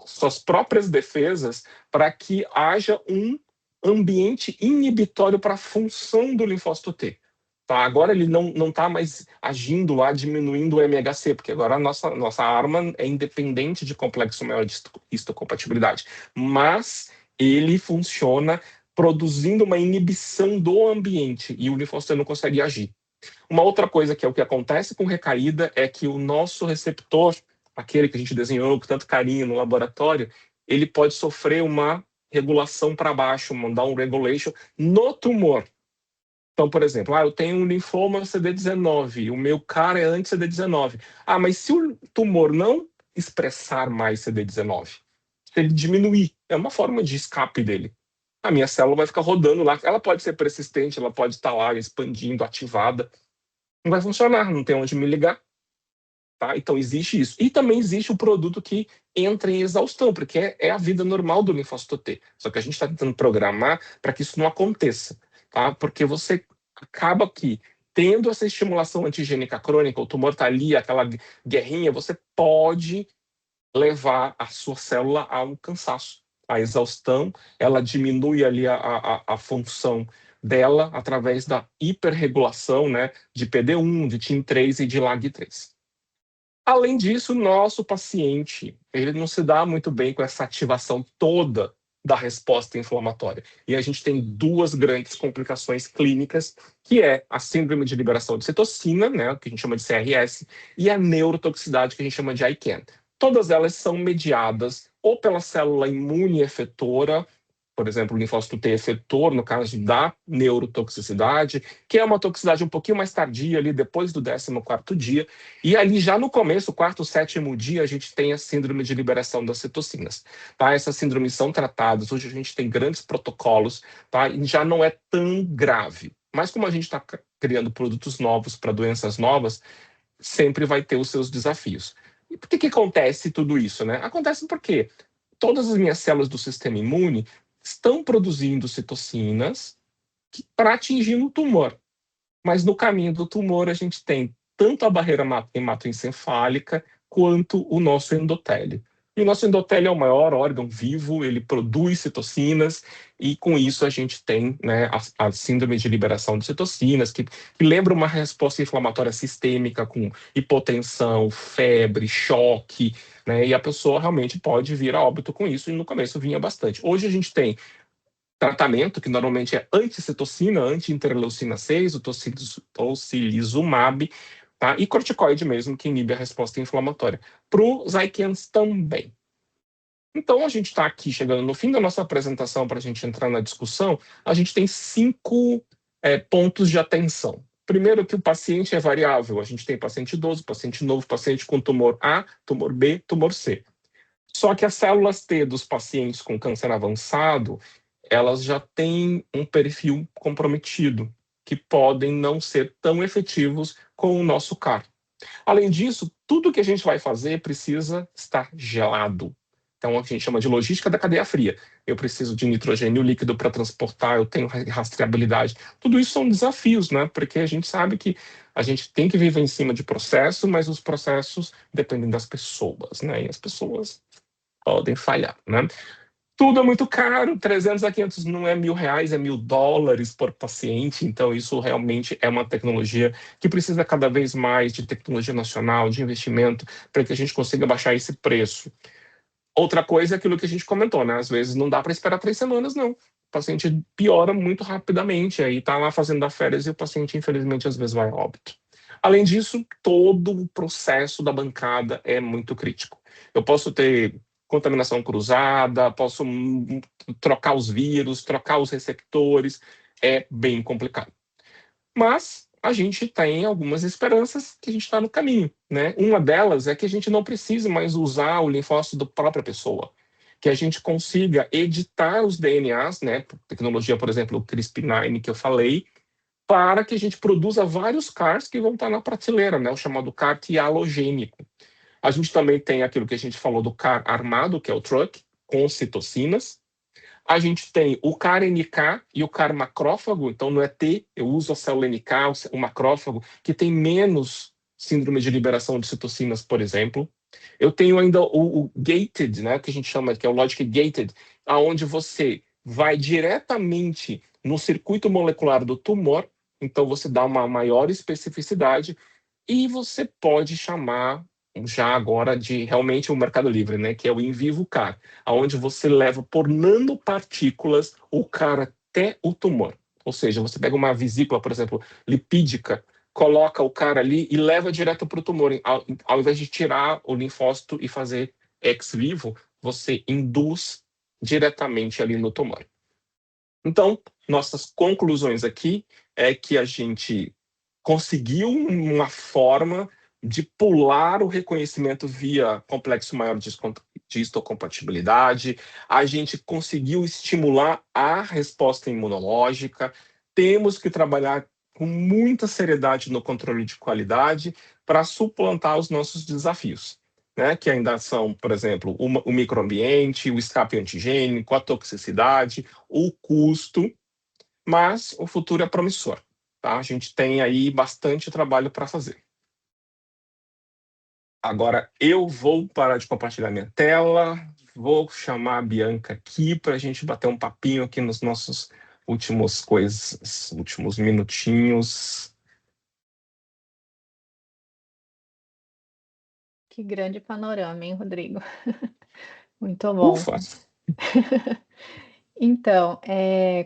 suas próprias defesas para que haja um ambiente inibitório para a função do linfócito T. Tá? Agora ele não está mais agindo lá, diminuindo o MHC, porque agora a nossa arma é independente de complexo maior de histocompatibilidade. Mas ele funciona produzindo uma inibição do ambiente e o linfócito não consegue agir. Uma outra coisa que é o que acontece com recaída é que o nosso receptor, aquele que a gente desenhou com tanto carinho no laboratório, ele pode sofrer uma regulação para baixo, uma down regulation no tumor. Então, por exemplo, eu tenho um linfoma CD19, o meu cara é anti-CD19. Mas se o tumor não expressar mais CD19, se ele diminuir, é uma forma de escape dele. A minha célula vai ficar rodando lá. Ela pode ser persistente, ela pode estar lá expandindo, ativada. Não vai funcionar, não tem onde me ligar. Tá? Então, existe isso. E também existe o produto que entra em exaustão, porque é a vida normal do linfócito T. Só que a gente está tentando programar para que isso não aconteça. Tá? Porque você acaba que, tendo essa estimulação antigênica crônica, o tumor está ali, aquela guerrinha, você pode levar a sua célula a um cansaço. A exaustão, ela diminui ali a função dela através da hiperregulação, né, de PD1, de TIM3 e de LAG3. Além disso, nosso paciente, ele não se dá muito bem com essa ativação toda da resposta inflamatória. E a gente tem duas grandes complicações clínicas, que é a síndrome de liberação de citocina, né, que a gente chama de CRS, e a neurotoxicidade, que a gente chama de ICANN. Todas elas são mediadas ou pela célula imune efetora, por exemplo, o linfócito T efetor, no caso da neurotoxicidade, que é uma toxicidade um pouquinho mais tardia, ali depois do 14º dia, e ali já no começo, quarto, sétimo dia, a gente tem a síndrome de liberação das citocinas. Tá? Essas síndromes são tratadas, hoje a gente tem grandes protocolos, tá? E já não é tão grave. Mas como a gente está criando produtos novos para doenças novas, sempre vai ter os seus desafios. E por que acontece tudo isso? Né? Acontece porque todas as minhas células do sistema imune estão produzindo citocinas para atingir o tumor. Mas no caminho do tumor, a gente tem tanto a barreira hematoencefálica quanto o nosso endotélio. E o nosso endotélio é o maior órgão vivo, ele produz citocinas, e com isso a gente tem, né, a síndrome de liberação de citocinas, que lembra uma resposta inflamatória sistêmica com hipotensão, febre, choque, né, e a pessoa realmente pode vir a óbito com isso, e no começo vinha bastante. Hoje a gente tem tratamento, que normalmente é anticitocina, anti-interleucina 6, o tocilizumab, tá? E corticoide mesmo, que inibe a resposta inflamatória. Para os ICANNs também. Então, a gente está aqui chegando no fim da nossa apresentação para a gente entrar na discussão. A gente tem 5 pontos de atenção. Primeiro, que o paciente é variável. A gente tem paciente idoso, paciente novo, paciente com tumor A, tumor B, tumor C. Só que as células T dos pacientes com câncer avançado, elas já têm um perfil comprometido, que podem não ser tão efetivos com o nosso CAR. Além disso, tudo que a gente vai fazer precisa estar gelado. Então, a gente chama de logística da cadeia fria. Eu preciso de nitrogênio líquido para transportar, eu tenho rastreabilidade. Tudo isso são desafios, né? Porque a gente sabe que a gente tem que viver em cima de processo, mas os processos dependem das pessoas, né? E as pessoas podem falhar, né? Tudo é muito caro, 300 a 500 não é R$1.000, é $1.000 por paciente, então isso realmente é uma tecnologia que precisa cada vez mais de tecnologia nacional, de investimento, para que a gente consiga baixar esse preço. Outra coisa é aquilo que a gente comentou, né? Às vezes não dá para esperar 3 semanas, não. O paciente piora muito rapidamente, aí tá lá fazendo a férias e o paciente, infelizmente, às vezes vai a óbito. Além disso, todo o processo da bancada é muito crítico. Eu posso ter contaminação cruzada, posso trocar os vírus, trocar os receptores, é bem complicado. Mas a gente tem algumas esperanças que a gente está no caminho, né? Uma delas é que a gente não precise mais usar o linfócito da própria pessoa, que a gente consiga editar os DNAs, né? Tecnologia, por exemplo, o CRISPR-9 que eu falei, para que a gente produza vários CARs que vão estar na prateleira, né? O chamado CAR T halogênico. A gente também tem aquilo que a gente falou do CAR armado, que é o TRUC, com citocinas. A gente tem o CAR NK e o CAR macrófago, então não é T, eu uso a célula NK, o macrófago, que tem menos síndrome de liberação de citocinas, por exemplo. Eu tenho ainda o gated, né, que a gente chama, que é o logic gated, aonde você vai diretamente no circuito molecular do tumor, então você dá uma maior especificidade e você pode chamar já agora de realmente o Mercado Livre, né, que é o in vivo CAR, aonde você leva por nanopartículas o CAR até o tumor. Ou seja, você pega uma vesícula, por exemplo, lipídica, coloca o CAR ali e leva direto para o tumor. Ao invés de tirar o linfócito e fazer ex vivo, você induz diretamente ali no tumor. Então, nossas conclusões aqui é que a gente conseguiu uma forma de pular o reconhecimento via complexo maior de histocompatibilidade, a gente conseguiu estimular a resposta imunológica, temos que trabalhar com muita seriedade no controle de qualidade para suplantar os nossos desafios, né, que ainda são, por exemplo, o microambiente, o escape antigênico, a toxicidade, o custo, mas o futuro é promissor. Tá? A gente tem aí bastante trabalho para fazer. Agora eu vou parar de compartilhar minha tela, vou chamar a Bianca aqui para a gente bater um papinho aqui nos nossos últimos minutinhos. Que grande panorama, hein, Rodrigo? Muito bom. Ufa! Então,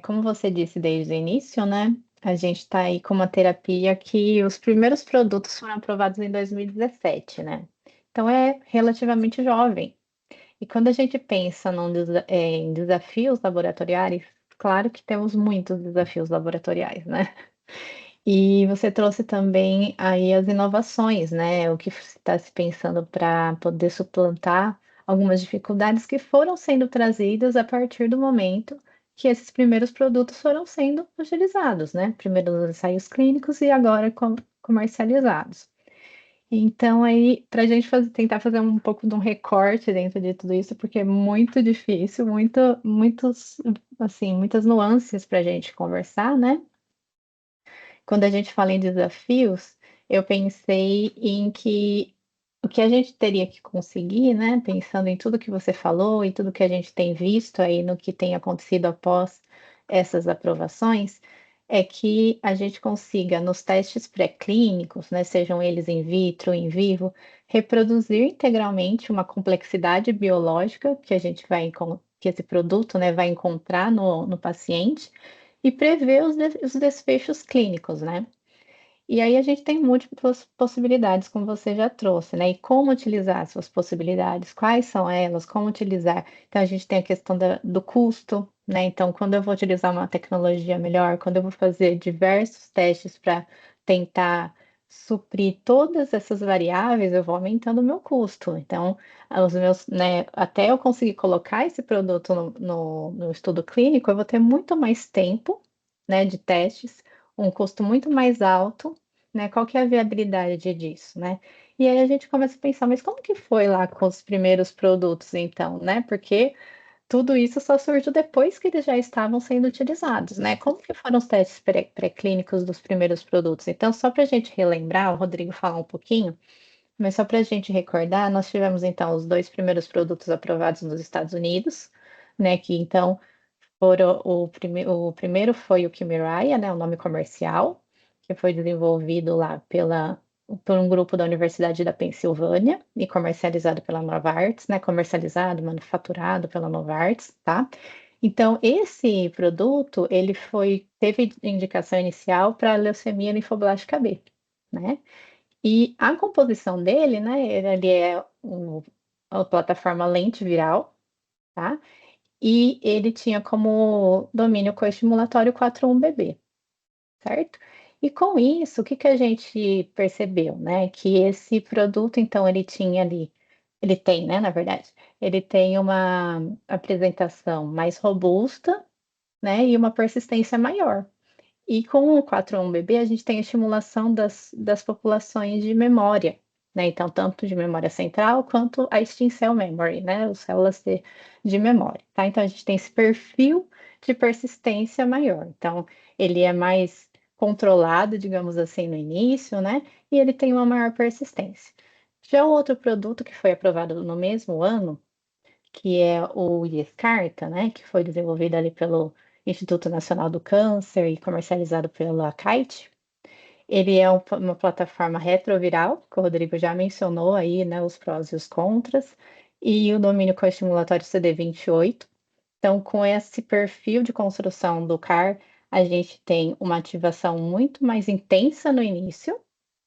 como você disse desde o início, né? A gente está aí com uma terapia que os primeiros produtos foram aprovados em 2017, né? Então é relativamente jovem. E quando a gente pensa em desafios laboratoriais, claro que temos muitos desafios laboratoriais, né? E você trouxe também aí as inovações, né? O que está se pensando para poder suplantar algumas dificuldades que foram sendo trazidas a partir do momento que esses primeiros produtos foram sendo utilizados, né? Primeiro nos ensaios clínicos e agora comercializados. Então, aí, para a gente tentar fazer um pouco de um recorte dentro de tudo isso, porque é muito difícil, assim, muitas nuances para a gente conversar, né? Quando a gente fala em desafios, eu pensei em que o que a gente teria que conseguir, né, pensando em tudo que você falou e tudo que a gente tem visto aí no que tem acontecido após essas aprovações, é que a gente consiga, nos testes pré-clínicos, né, sejam eles in vitro, in vivo, reproduzir integralmente uma complexidade biológica que a gente que esse produto, né, vai encontrar no paciente e prever os desfechos clínicos, né? E aí a gente tem múltiplas possibilidades, como você já trouxe, né? E como utilizar essas possibilidades, quais são elas, como utilizar. Então a gente tem a questão do custo, né? Então, quando eu vou utilizar uma tecnologia melhor, quando eu vou fazer diversos testes para tentar suprir todas essas variáveis, eu vou aumentando o meu custo. Então, os meus, né, até eu conseguir colocar esse produto no estudo clínico, eu vou ter muito mais tempo, né, de testes, um custo muito mais alto, né? Qual que é a viabilidade disso, né? E aí a gente começa a pensar, mas como que foi lá com os primeiros produtos, então, né? Porque tudo isso só surgiu depois que eles já estavam sendo utilizados, né? Como que foram os testes pré-clínicos dos primeiros produtos? Então, só para a gente relembrar, o Rodrigo falar um pouquinho, mas só para a gente recordar, nós tivemos então os dois primeiros produtos aprovados nos Estados Unidos, né? Que então o primeiro foi o Kymriah, né, o nome comercial, que foi desenvolvido lá por um grupo da Universidade da Pensilvânia e comercializado pela Novartis, né, comercializado, manufaturado pela Novartis, tá? Então, esse produto, teve indicação inicial para leucemia linfoblástica B, né? E a composição dele, né, ele é a plataforma lentiviral, tá? E ele tinha como domínio coestimulatório 41BB, certo? E com isso, o que que a gente percebeu, né? Que esse produto, então, ele tem, né, na verdade, ele tem uma apresentação mais robusta, né, e uma persistência maior. E com o 4.1-BB, a gente tem a estimulação das populações de memória, né? Então, tanto de memória central quanto a Extended Cell Memory, né? As células de memória, tá? Então, a gente tem esse perfil de persistência maior. Então, ele é mais controlado, digamos assim, no início, né? E ele tem uma maior persistência. Já o outro produto que foi aprovado no mesmo ano, que é o Yescarta, né, que foi desenvolvido ali pelo Instituto Nacional do Câncer e comercializado pela Kite. Ele é uma plataforma retroviral, que o Rodrigo já mencionou aí, né, os prós e os contras, e o domínio coestimulatório CD28. Então, com esse perfil de construção do CAR, a gente tem uma ativação muito mais intensa no início,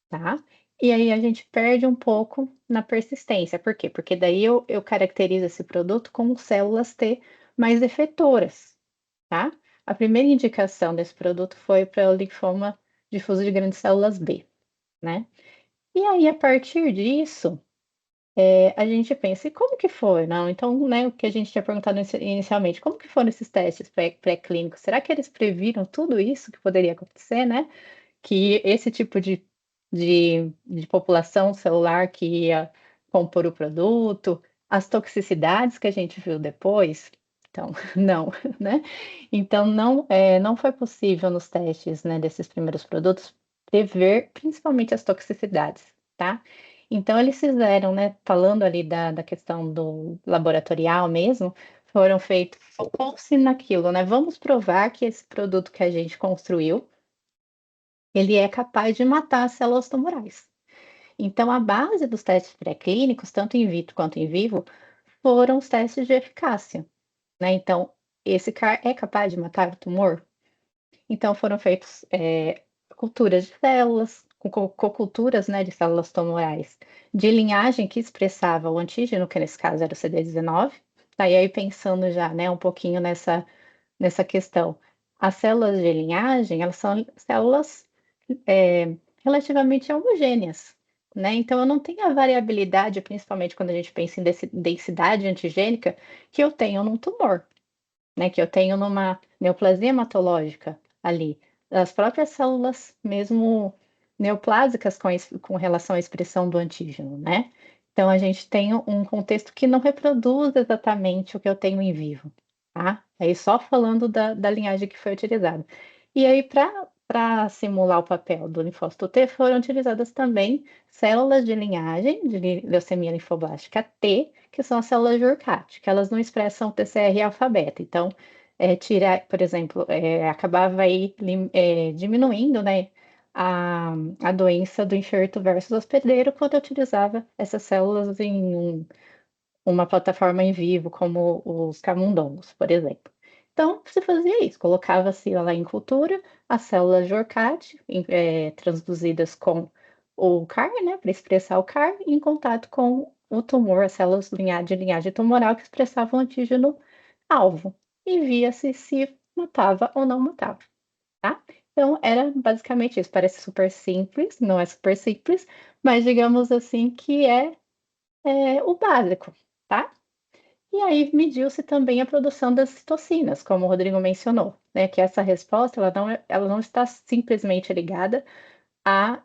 tá? E aí a gente perde um pouco na persistência. Por quê? Porque daí eu caracterizo esse produto com células T mais efetoras, tá? A primeira indicação desse produto foi para o linfoma difuso de grandes células B, né? E aí, a partir disso, a gente pensa, e como que foi? Não, então, né, o que a gente tinha perguntado inicialmente, como que foram esses testes pré-clínicos? Será que eles previram tudo isso que poderia acontecer, né? Que esse tipo de população celular que ia compor o produto, as toxicidades que a gente viu depois, então, não, né? Então, não foi possível nos testes, né, desses primeiros produtos prever principalmente as toxicidades, tá? Então, eles fizeram, né, falando ali da questão do laboratorial mesmo, foram feitos, focou-se naquilo, né? Vamos provar que esse produto que a gente construiu ele é capaz de matar as células tumorais. Então, a base dos testes pré-clínicos, tanto in vitro quanto in vivo, foram os testes de eficácia, né? Então, esse CAR é capaz de matar o tumor? Então, foram feitos culturas de células, co-culturas, né, de células tumorais, de linhagem que expressava o antígeno, que nesse caso era o CD19. Tá, e aí, pensando já, né, um pouquinho nessa questão, as células de linhagem, elas são células relativamente homogêneas, né? Então, eu não tenho a variabilidade, principalmente quando a gente pensa em densidade antigênica, que eu tenho num tumor, né? Que eu tenho numa neoplasia hematológica ali. As próprias células, mesmo neoplásicas com relação à expressão do antígeno, né? Então, a gente tem um contexto que não reproduz exatamente o que eu tenho em vivo, tá? Aí só falando da linhagem que foi utilizada. E aí, para simular o papel do linfócito T, foram utilizadas também células de linhagem de leucemia linfoblástica T, que são as células de Urcat, que elas não expressam TCR alfabeto. Então, por exemplo, acabava aí diminuindo, né, a doença do enxerto versus hospedeiro quando eu utilizava essas células em uma plataforma em vivo, como os camundongos, por exemplo. Então, se fazia isso, colocava-se lá em cultura as células de Orcat, transduzidas com o CAR, né, para expressar o CAR, em contato com o tumor, as células de linhagem tumoral que expressavam o antígeno alvo, e via-se se matava ou não matava, tá? Então, era basicamente isso. Parece super simples, não é super simples, mas digamos assim que é o básico, tá? E aí mediu-se também a produção das citocinas, como o Rodrigo mencionou, né? Que essa resposta ela não está simplesmente ligada à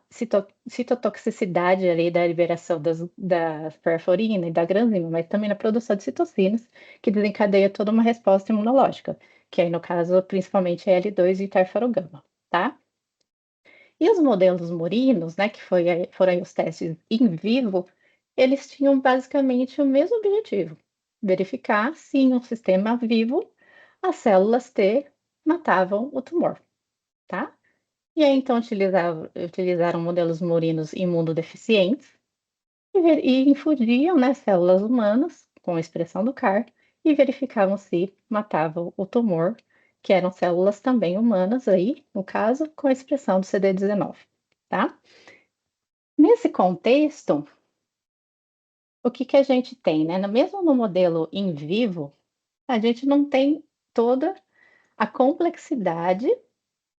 citotoxicidade ali da liberação da perforina e da granzima, mas também na produção de citocinas, que desencadeia toda uma resposta imunológica, que aí no caso principalmente é L2 e interferogama, tá? E os modelos murinos, né, que foram aí os testes in vivo, eles tinham basicamente o mesmo objetivo: verificar se em um sistema vivo as células T matavam o tumor, tá? E aí então utilizaram modelos murinos imunodeficientes e infundiam, né, células humanas com a expressão do CAR e verificavam se matavam o tumor, que eram células também humanas aí, no caso, com a expressão do CD19, tá? Nesse contexto, o que que a gente tem, né? Mesmo no modelo in vivo, a gente não tem toda a complexidade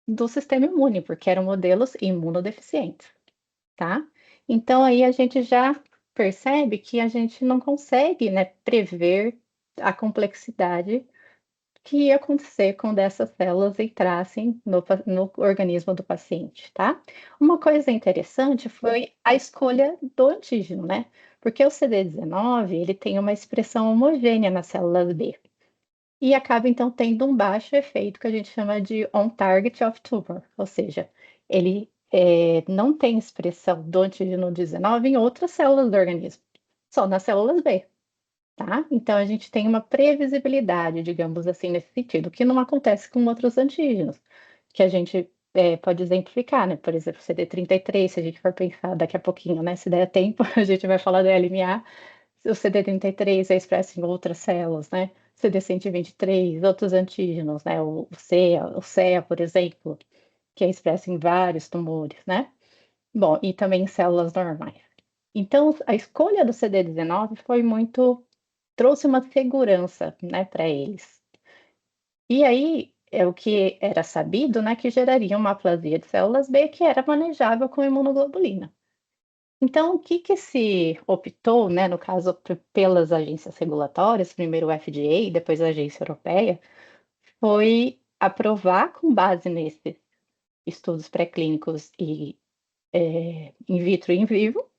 do sistema imune, porque eram modelos imunodeficientes, tá? Então aí a gente já percebe que a gente não consegue, né, prever a complexidade que ia acontecer quando essas células entrassem no organismo do paciente, tá? Uma coisa interessante foi a escolha do antígeno, né? Porque o CD19, ele tem uma expressão homogênea nas células B e acaba então tendo um baixo efeito que a gente chama de on-target of tumor, ou seja, ele não tem expressão do antígeno 19 em outras células do organismo, só nas células B. Tá? Então a gente tem uma previsibilidade, digamos assim, nesse sentido, que não acontece com outros antígenos, que a gente pode exemplificar, né? Por exemplo, CD33, se a gente for pensar daqui a pouquinho, né? Se der tempo, a gente vai falar da LMA, o CD33 é expresso em outras células, né? CD123, outros antígenos, né? O CEA, por exemplo, que é expresso em vários tumores, né? Bom, e também em células normais. Então, a escolha do CD19 foi muito trouxe uma segurança, né, para eles. E aí, é o que era sabido, né, que geraria uma aplasia de células B que era manejável com imunoglobulina. Então, o que que se optou, né, no caso pelas agências regulatórias, primeiro o FDA e depois a agência europeia, foi aprovar com base nesses estudos pré-clínicos e in vitro e in vivo,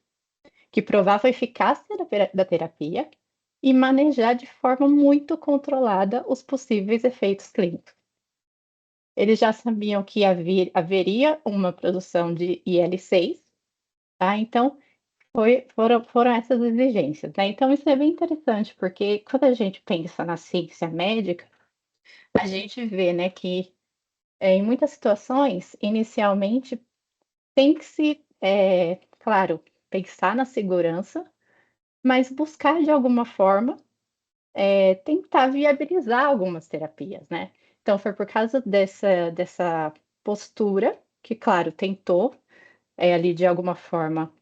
que provava a eficácia da terapia e manejar de forma muito controlada os possíveis efeitos clínicos. Eles já sabiam que haveria uma produção de IL-6, tá? Então, foram essas exigências, né? Então, isso é bem interessante, porque quando a gente pensa na ciência médica, a gente vê, né, que em muitas situações, inicialmente, tem que se, claro, pensar na segurança, mas buscar de alguma forma tentar viabilizar algumas terapias, né. Então foi por causa dessa postura que, claro, tentou, ali de alguma forma,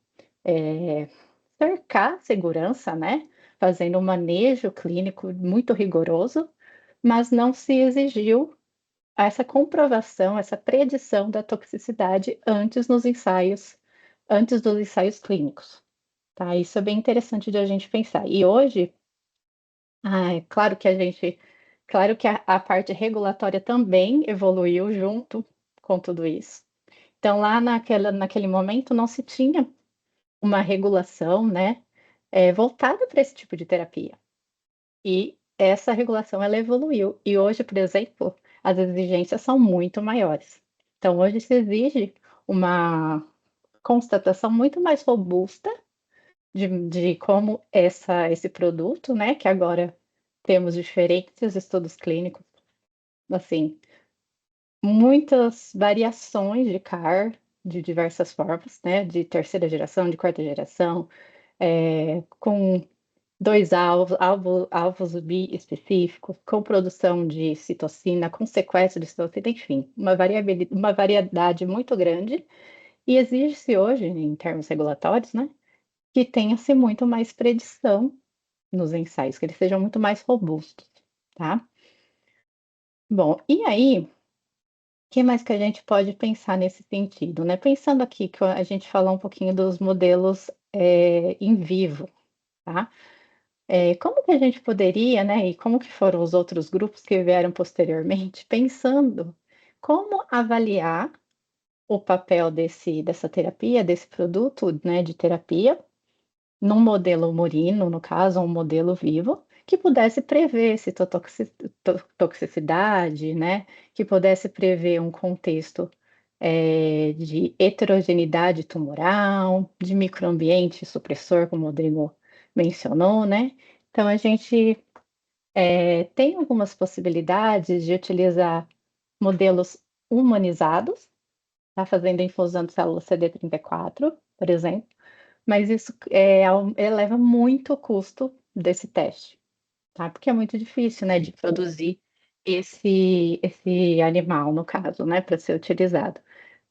eh, cercar a segurança, né, fazendo um manejo clínico muito rigoroso, mas não se exigiu essa comprovação, essa predição da toxicidade antes dos ensaios clínicos, tá. Isso é bem interessante de a gente pensar. E hoje é claro que a parte regulatória também evoluiu junto com tudo isso. Então lá naquele momento não se tinha uma regulação, né, voltada para esse tipo de terapia. E essa regulação ela evoluiu e hoje, por exemplo, as exigências são muito maiores. Então hoje se exige uma constatação muito mais robusta de como esse produto, né, que agora temos diferentes estudos clínicos, assim, muitas variações de CAR, de diversas formas, né, de terceira geração, de quarta geração, com 2 alvos biespecíficos, com produção de citocina, com sequestro de citocina, enfim, uma variedade muito grande, e exige-se hoje, em termos regulatórios, né, que tenha-se muito mais predição nos ensaios, que eles sejam muito mais robustos, tá. Bom, e aí, o que mais que a gente pode pensar nesse sentido, né? Pensando aqui que a gente falou um pouquinho dos modelos, in vivo, tá. Como que a gente poderia, né, e como que foram os outros grupos que vieram posteriormente, pensando como avaliar o papel dessa terapia, desse produto, né, de terapia num modelo murino, no caso, um modelo vivo, que pudesse prever toxicidade, né, que pudesse prever um contexto, de heterogeneidade tumoral, de microambiente supressor, como o Rodrigo mencionou, né. Então a gente, tem algumas possibilidades de utilizar modelos humanizados, tá, fazendo a infusão de células CD34, por exemplo, mas isso, eleva muito o custo desse teste, tá, porque é muito difícil, né, de produzir esse animal, no caso, né, para ser utilizado.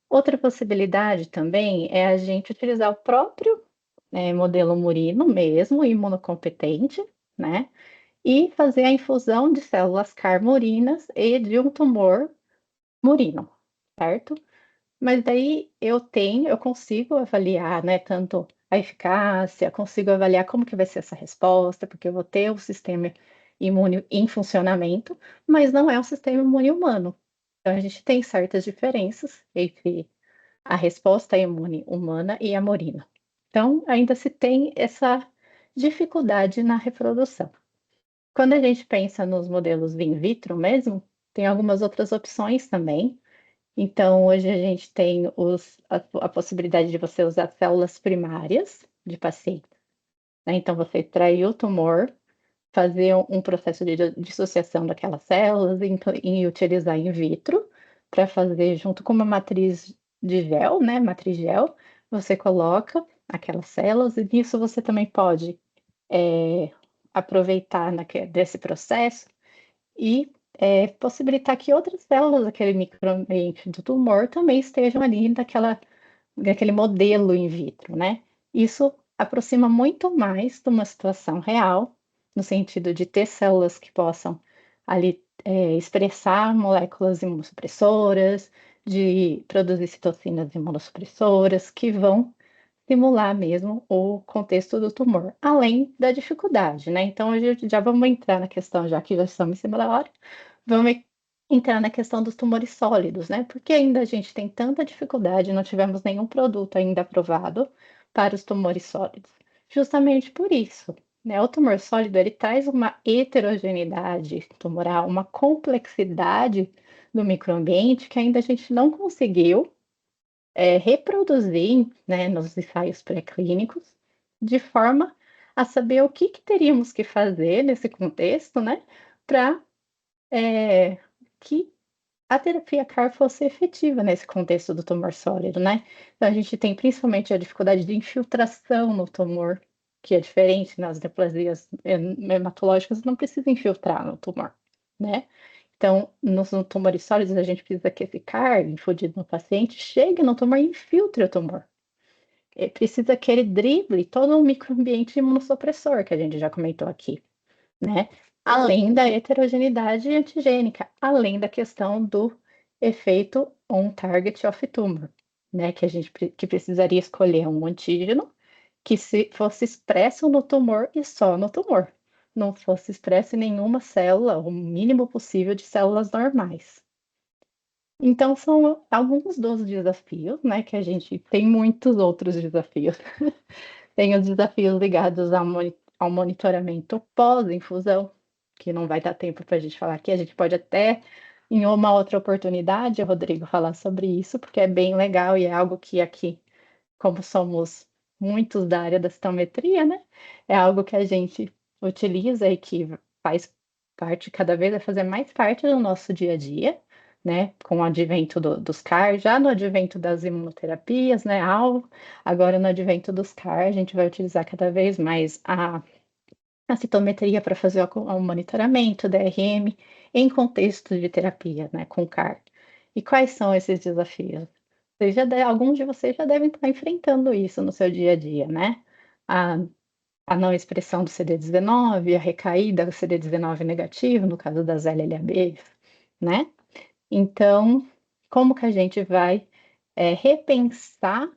Outra possibilidade também é a gente utilizar o próprio, modelo murino mesmo, imunocompetente, né, e fazer a infusão de células CAR murinas e de um tumor murino. certo? Mas daí eu consigo avaliar, né, tanto a eficácia, consigo avaliar como que vai ser essa resposta, porque eu vou ter o sistema imune em funcionamento, mas não é um sistema imune humano. Então a gente tem certas diferenças entre a resposta imune humana e a morina. Então ainda se tem essa dificuldade na reprodução. Quando a gente pensa nos modelos in vitro mesmo, tem algumas outras opções também. Então, hoje a gente tem a possibilidade de você usar células primárias de paciente, né? Então, você extrair o tumor, fazer um processo de dissociação daquelas células e utilizar in vitro para fazer junto com uma matriz de gel, né? Matriz gel, você coloca aquelas células e nisso você também pode aproveitar desse processo e possibilitar que outras células daquele microambiente do tumor também estejam ali naquele modelo in vitro, né? Isso aproxima muito mais de uma situação real, no sentido de ter células que possam ali expressar moléculas imunossupressoras, de produzir citocinas imunossupressoras, que vão simular mesmo o contexto do tumor, além da dificuldade, né? Então, hoje já vamos entrar na questão, já que já estamos em cima da hora, vamos entrar na questão dos tumores sólidos, né? Porque ainda a gente tem tanta dificuldade, não tivemos nenhum produto ainda aprovado para os tumores sólidos. Justamente por isso, né? O tumor sólido, ele traz uma heterogeneidade tumoral, uma complexidade do microambiente que ainda a gente não conseguiu reproduzir, né, nos ensaios pré-clínicos, de forma a saber o que teríamos que fazer nesse contexto, né, para que a terapia CAR fosse efetiva nesse contexto do tumor sólido, né. Então a gente tem principalmente a dificuldade de infiltração no tumor, que é diferente nas neoplasias hematológicas, não precisa infiltrar no tumor, né. Então, nos tumores sólidos, a gente precisa que esse CAR infundido no paciente chegue no tumor e infiltre o tumor. Precisa que ele drible todo o microambiente imunossupressor, que a gente já comentou aqui, né? Além da heterogeneidade antigênica, além da questão do efeito on target of tumor, né? Que a gente que precisaria escolher um antígeno que se fosse expresso no tumor e só no tumor, não fosse expresso em nenhuma célula, o mínimo possível de células normais. Então são alguns dos desafios, né, que a gente tem muitos outros desafios. Tem os desafios ligados ao monitoramento pós-infusão, que não vai dar tempo para a gente falar aqui, a gente pode até, em uma outra oportunidade, Rodrigo, falar sobre isso, porque é bem legal e é algo que aqui, como somos muitos da área da citometria, né, é algo que a gente utiliza e que faz parte, cada vez vai fazer mais parte do nosso dia a dia, né, com o advento dos CAR, já no advento das imunoterapias, né, agora no advento dos CAR, a gente vai utilizar cada vez mais a citometria para fazer o monitoramento, DRM, em contexto de terapia, né, com CAR. E quais são esses desafios? Alguns de vocês já devem estar enfrentando isso no seu dia a dia, né? A, a não expressão do CD19, a recaída do CD19 negativo, no caso das LLABs, né? Então, como que a gente vai repensar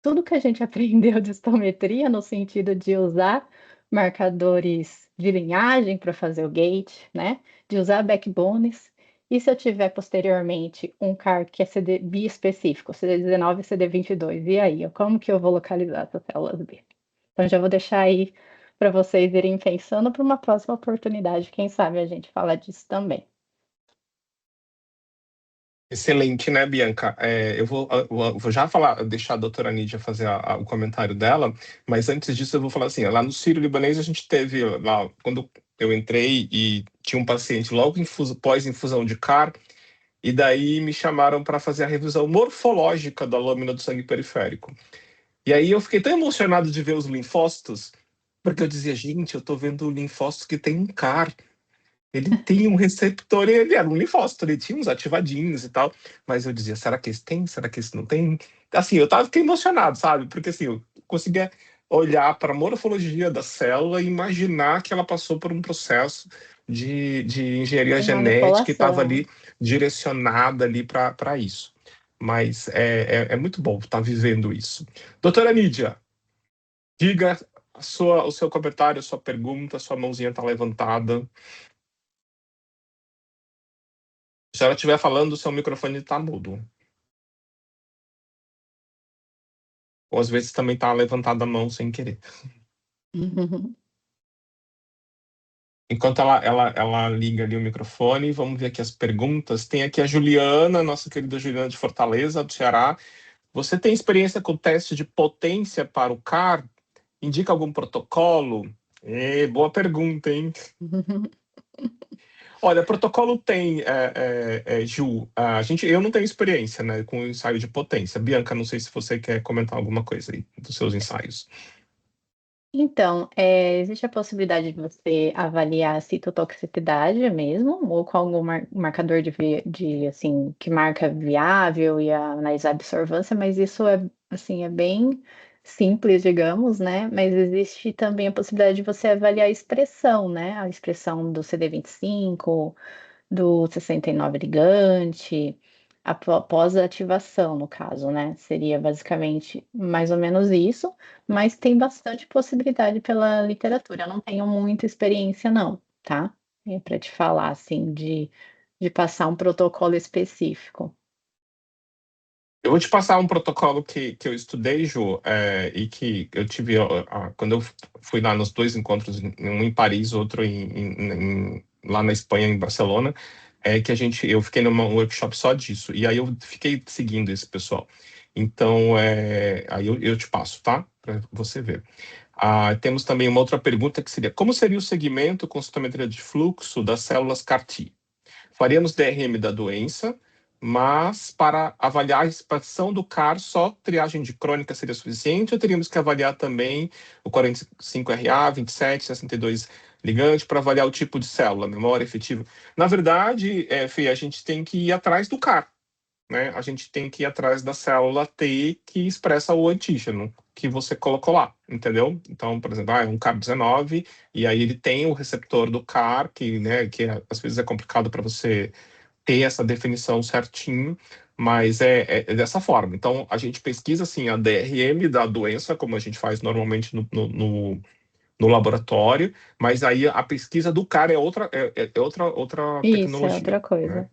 tudo que a gente aprendeu de histometria, no sentido de usar marcadores de linhagem para fazer o gate, né? De usar backbones. E se eu tiver posteriormente um CAR que é CD biespecífico, CD19 e CD22, e aí, como que eu vou localizar essas células B? Então já vou deixar aí para vocês irem pensando para uma próxima oportunidade, quem sabe a gente fala disso também. Excelente, né, Bianca? Eu vou já falar, deixar a doutora Nídia fazer o comentário dela, mas antes disso eu vou falar assim, lá no Sírio-Libanês a gente teve, lá, quando eu entrei e tinha um paciente logo pós-infusão de CAR, e daí me chamaram para fazer a revisão morfológica da lâmina do sangue periférico. E aí eu fiquei tão emocionado de ver os linfócitos, porque eu dizia, gente, eu tô vendo linfócitos que tem um CAR. Ele tem um receptor, ele era um linfócito, ele tinha uns ativadinhos e tal, mas eu dizia, será que esse tem? Será que esse não tem? Assim, fiquei emocionado, sabe? Porque assim, eu conseguia olhar para a morfologia da célula e imaginar que ela passou por um processo de engenharia De genética e estava manipulação. ali direcionada ali para isso. Mas é muito bom estar vivendo isso. Doutora Nídia, diga o seu comentário, a sua pergunta, sua mãozinha está levantada. Se ela estiver falando, o seu microfone está mudo. Ou às vezes também está levantada a mão sem querer. Enquanto ela liga ali o microfone, vamos ver aqui as perguntas. Tem aqui a Juliana, nossa querida Juliana de Fortaleza, do Ceará. Você tem experiência com teste de potência para o CAR? Indica algum protocolo? Boa pergunta, hein? Olha, protocolo tem, Ju. Eu não tenho experiência, né, com ensaio de potência. Bianca, não sei se você quer comentar alguma coisa aí dos seus ensaios. Então, existe a possibilidade de você avaliar a citotoxicidade mesmo, ou com algum marcador assim, que marca viável e analisar a absorvância, mas isso assim, é bem simples, digamos, né? Mas existe também a possibilidade de você avaliar a expressão, né? A expressão do CD25, do 69 ligante, após a ativação, no caso, né? Seria basicamente mais ou menos isso, mas tem bastante possibilidade pela literatura. Eu não tenho muita experiência, não, tá? Para te falar, assim, de passar um protocolo específico. Eu vou te passar um protocolo que eu estudei, Ju, e que eu tive quando eu fui lá nos dois encontros, um em Paris, outro lá na Espanha, em Barcelona, que eu fiquei num workshop só disso, e aí eu fiquei seguindo esse pessoal. Então, aí eu te passo, tá? Para você ver. Temos também uma outra pergunta que seria: como seria o segmento com citometria de fluxo das células CAR-T? Faríamos DRM da doença, mas para avaliar a expansão do CAR, só triagem de crônica seria suficiente, ou teríamos que avaliar também o 45RA, 27, 62 ligante, para avaliar o tipo de célula, memória efetiva? Na verdade, Fê, a gente tem que ir atrás do CAR, né? A gente tem que ir atrás da célula T que expressa o antígeno que você colocou lá, entendeu? Então, por exemplo, é um CAR19, e aí ele tem o receptor do CAR, né, que às vezes é complicado para você ter essa definição certinho, mas é dessa forma. Então, a gente pesquisa, assim, a DRM da doença, como a gente faz normalmente no laboratório, mas aí a pesquisa do CAR é outra Isso, é tecnologia, outra né? coisa.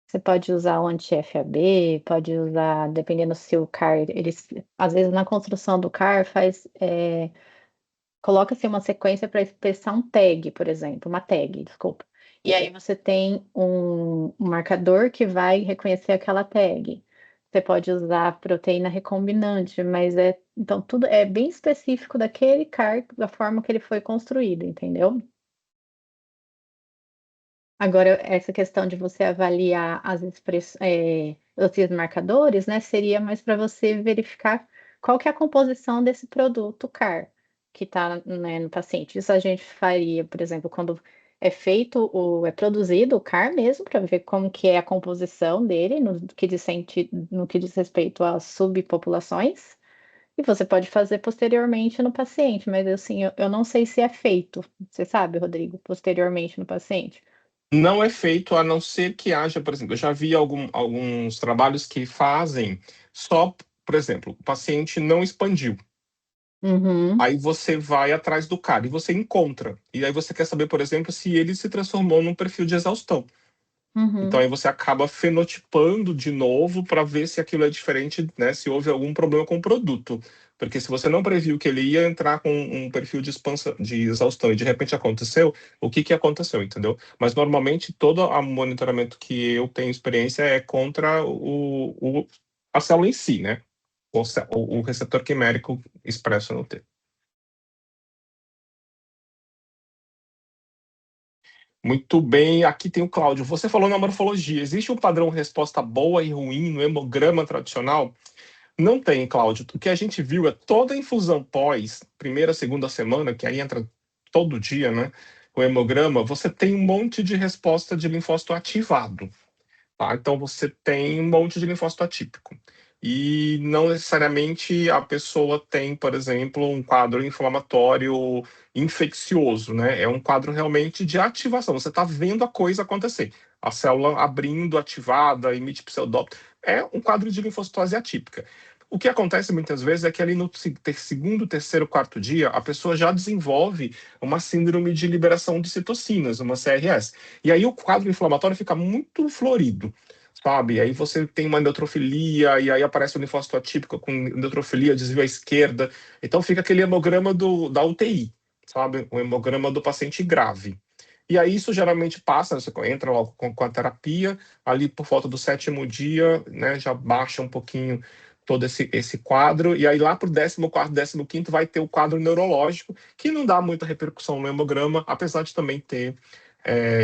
Você pode usar o anti-FAB, pode usar, dependendo se o CAR, eles, às vezes na construção do CAR coloca-se uma sequência para expressar um tag, por exemplo, uma tag, desculpa. E aí você tem um marcador que vai reconhecer aquela tag. Você pode usar proteína recombinante, mas então tudo é bem específico daquele CAR, da forma que ele foi construído, entendeu? Agora, essa questão de você avaliar esses marcadores, né, seria mais para você verificar qual que é a composição desse produto CAR que está, né, no paciente. Isso a gente faria, por exemplo, quando é produzido o CAR mesmo, para ver como que é a composição dele, no que diz respeito às subpopulações, e você pode fazer posteriormente no paciente, mas assim, eu não sei se é feito, você sabe, Rodrigo, posteriormente no paciente. Não é feito a não ser que haja, por exemplo, eu já vi alguns trabalhos que fazem só, por exemplo, o paciente não expandiu. Uhum. Aí você vai atrás do cara e você encontra. E aí você quer saber, por exemplo, se ele se transformou num perfil de exaustão. Então Uhum, aí você acaba fenotipando de novo para ver se aquilo é diferente, né? Se houve algum problema com o produto. Porque se você não previu que ele ia entrar com um perfil de expansão, de exaustão e de repente aconteceu, o que que aconteceu, entendeu? Mas normalmente todo o monitoramento que eu tenho experiência é contra a célula em si, né? O receptor quimérico expresso no T. Muito bem, aqui tem o Cláudio. Você falou na morfologia. Existe um padrão resposta boa e ruim no hemograma tradicional? Não tem, Cláudio. O que a gente viu é toda a infusão pós, primeira, segunda semana, que aí entra todo dia, né? O hemograma, você tem um monte de resposta de linfócito ativado, tá? Então você tem um monte de linfócito atípico. e não necessariamente a pessoa tem, por exemplo, um quadro inflamatório infeccioso, né? É um quadro realmente de ativação. Você está vendo a coisa acontecer. A célula abrindo, ativada, emite pseudópito. É um quadro de linfocitose atípica. O que acontece muitas vezes é que ali no segundo, terceiro, quarto dia, a pessoa já desenvolve uma síndrome de liberação de citocinas, uma CRS. E aí o quadro inflamatório fica muito florido, sabe? Aí você tem uma neutrofilia, e aí aparece o linfócito atípico com neutrofilia, desvio à esquerda. Então fica aquele hemograma da UTI, sabe? O hemograma do paciente grave. E aí isso geralmente passa, você entra logo com a terapia, ali por volta do 7º dia, né, já baixa um pouquinho todo esse quadro, e aí lá para o 14º, 15º vai ter o quadro neurológico, que não dá muita repercussão no hemograma, apesar de também ter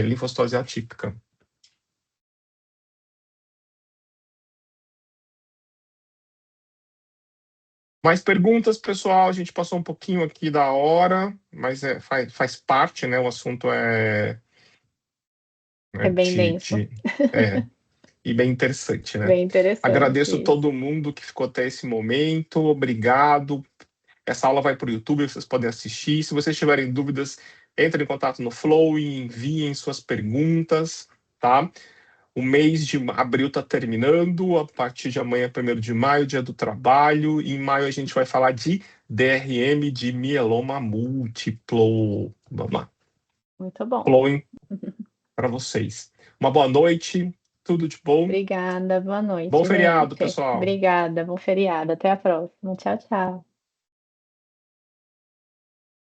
linfocitose atípica. Mais perguntas, pessoal? A gente passou um pouquinho aqui da hora, mas faz parte, né? O assunto É bem denso. E bem interessante, né? Bem interessante. Agradeço todo mundo que ficou até esse momento. Obrigado. Essa aula vai para o YouTube, vocês podem assistir. Se vocês tiverem dúvidas, entrem em contato no Flow e enviem suas perguntas, tá? O mês de abril está terminando, a partir de amanhã, 1º de maio, dia do trabalho. E em maio a gente vai falar de DRM, de mieloma múltiplo. Vamos lá. Muito bom. Flowing para vocês. Uma boa noite, tudo de bom. Obrigada, boa noite. Bom feriado, gente. pessoal. Obrigada, bom feriado. Até a próxima. Tchau, tchau.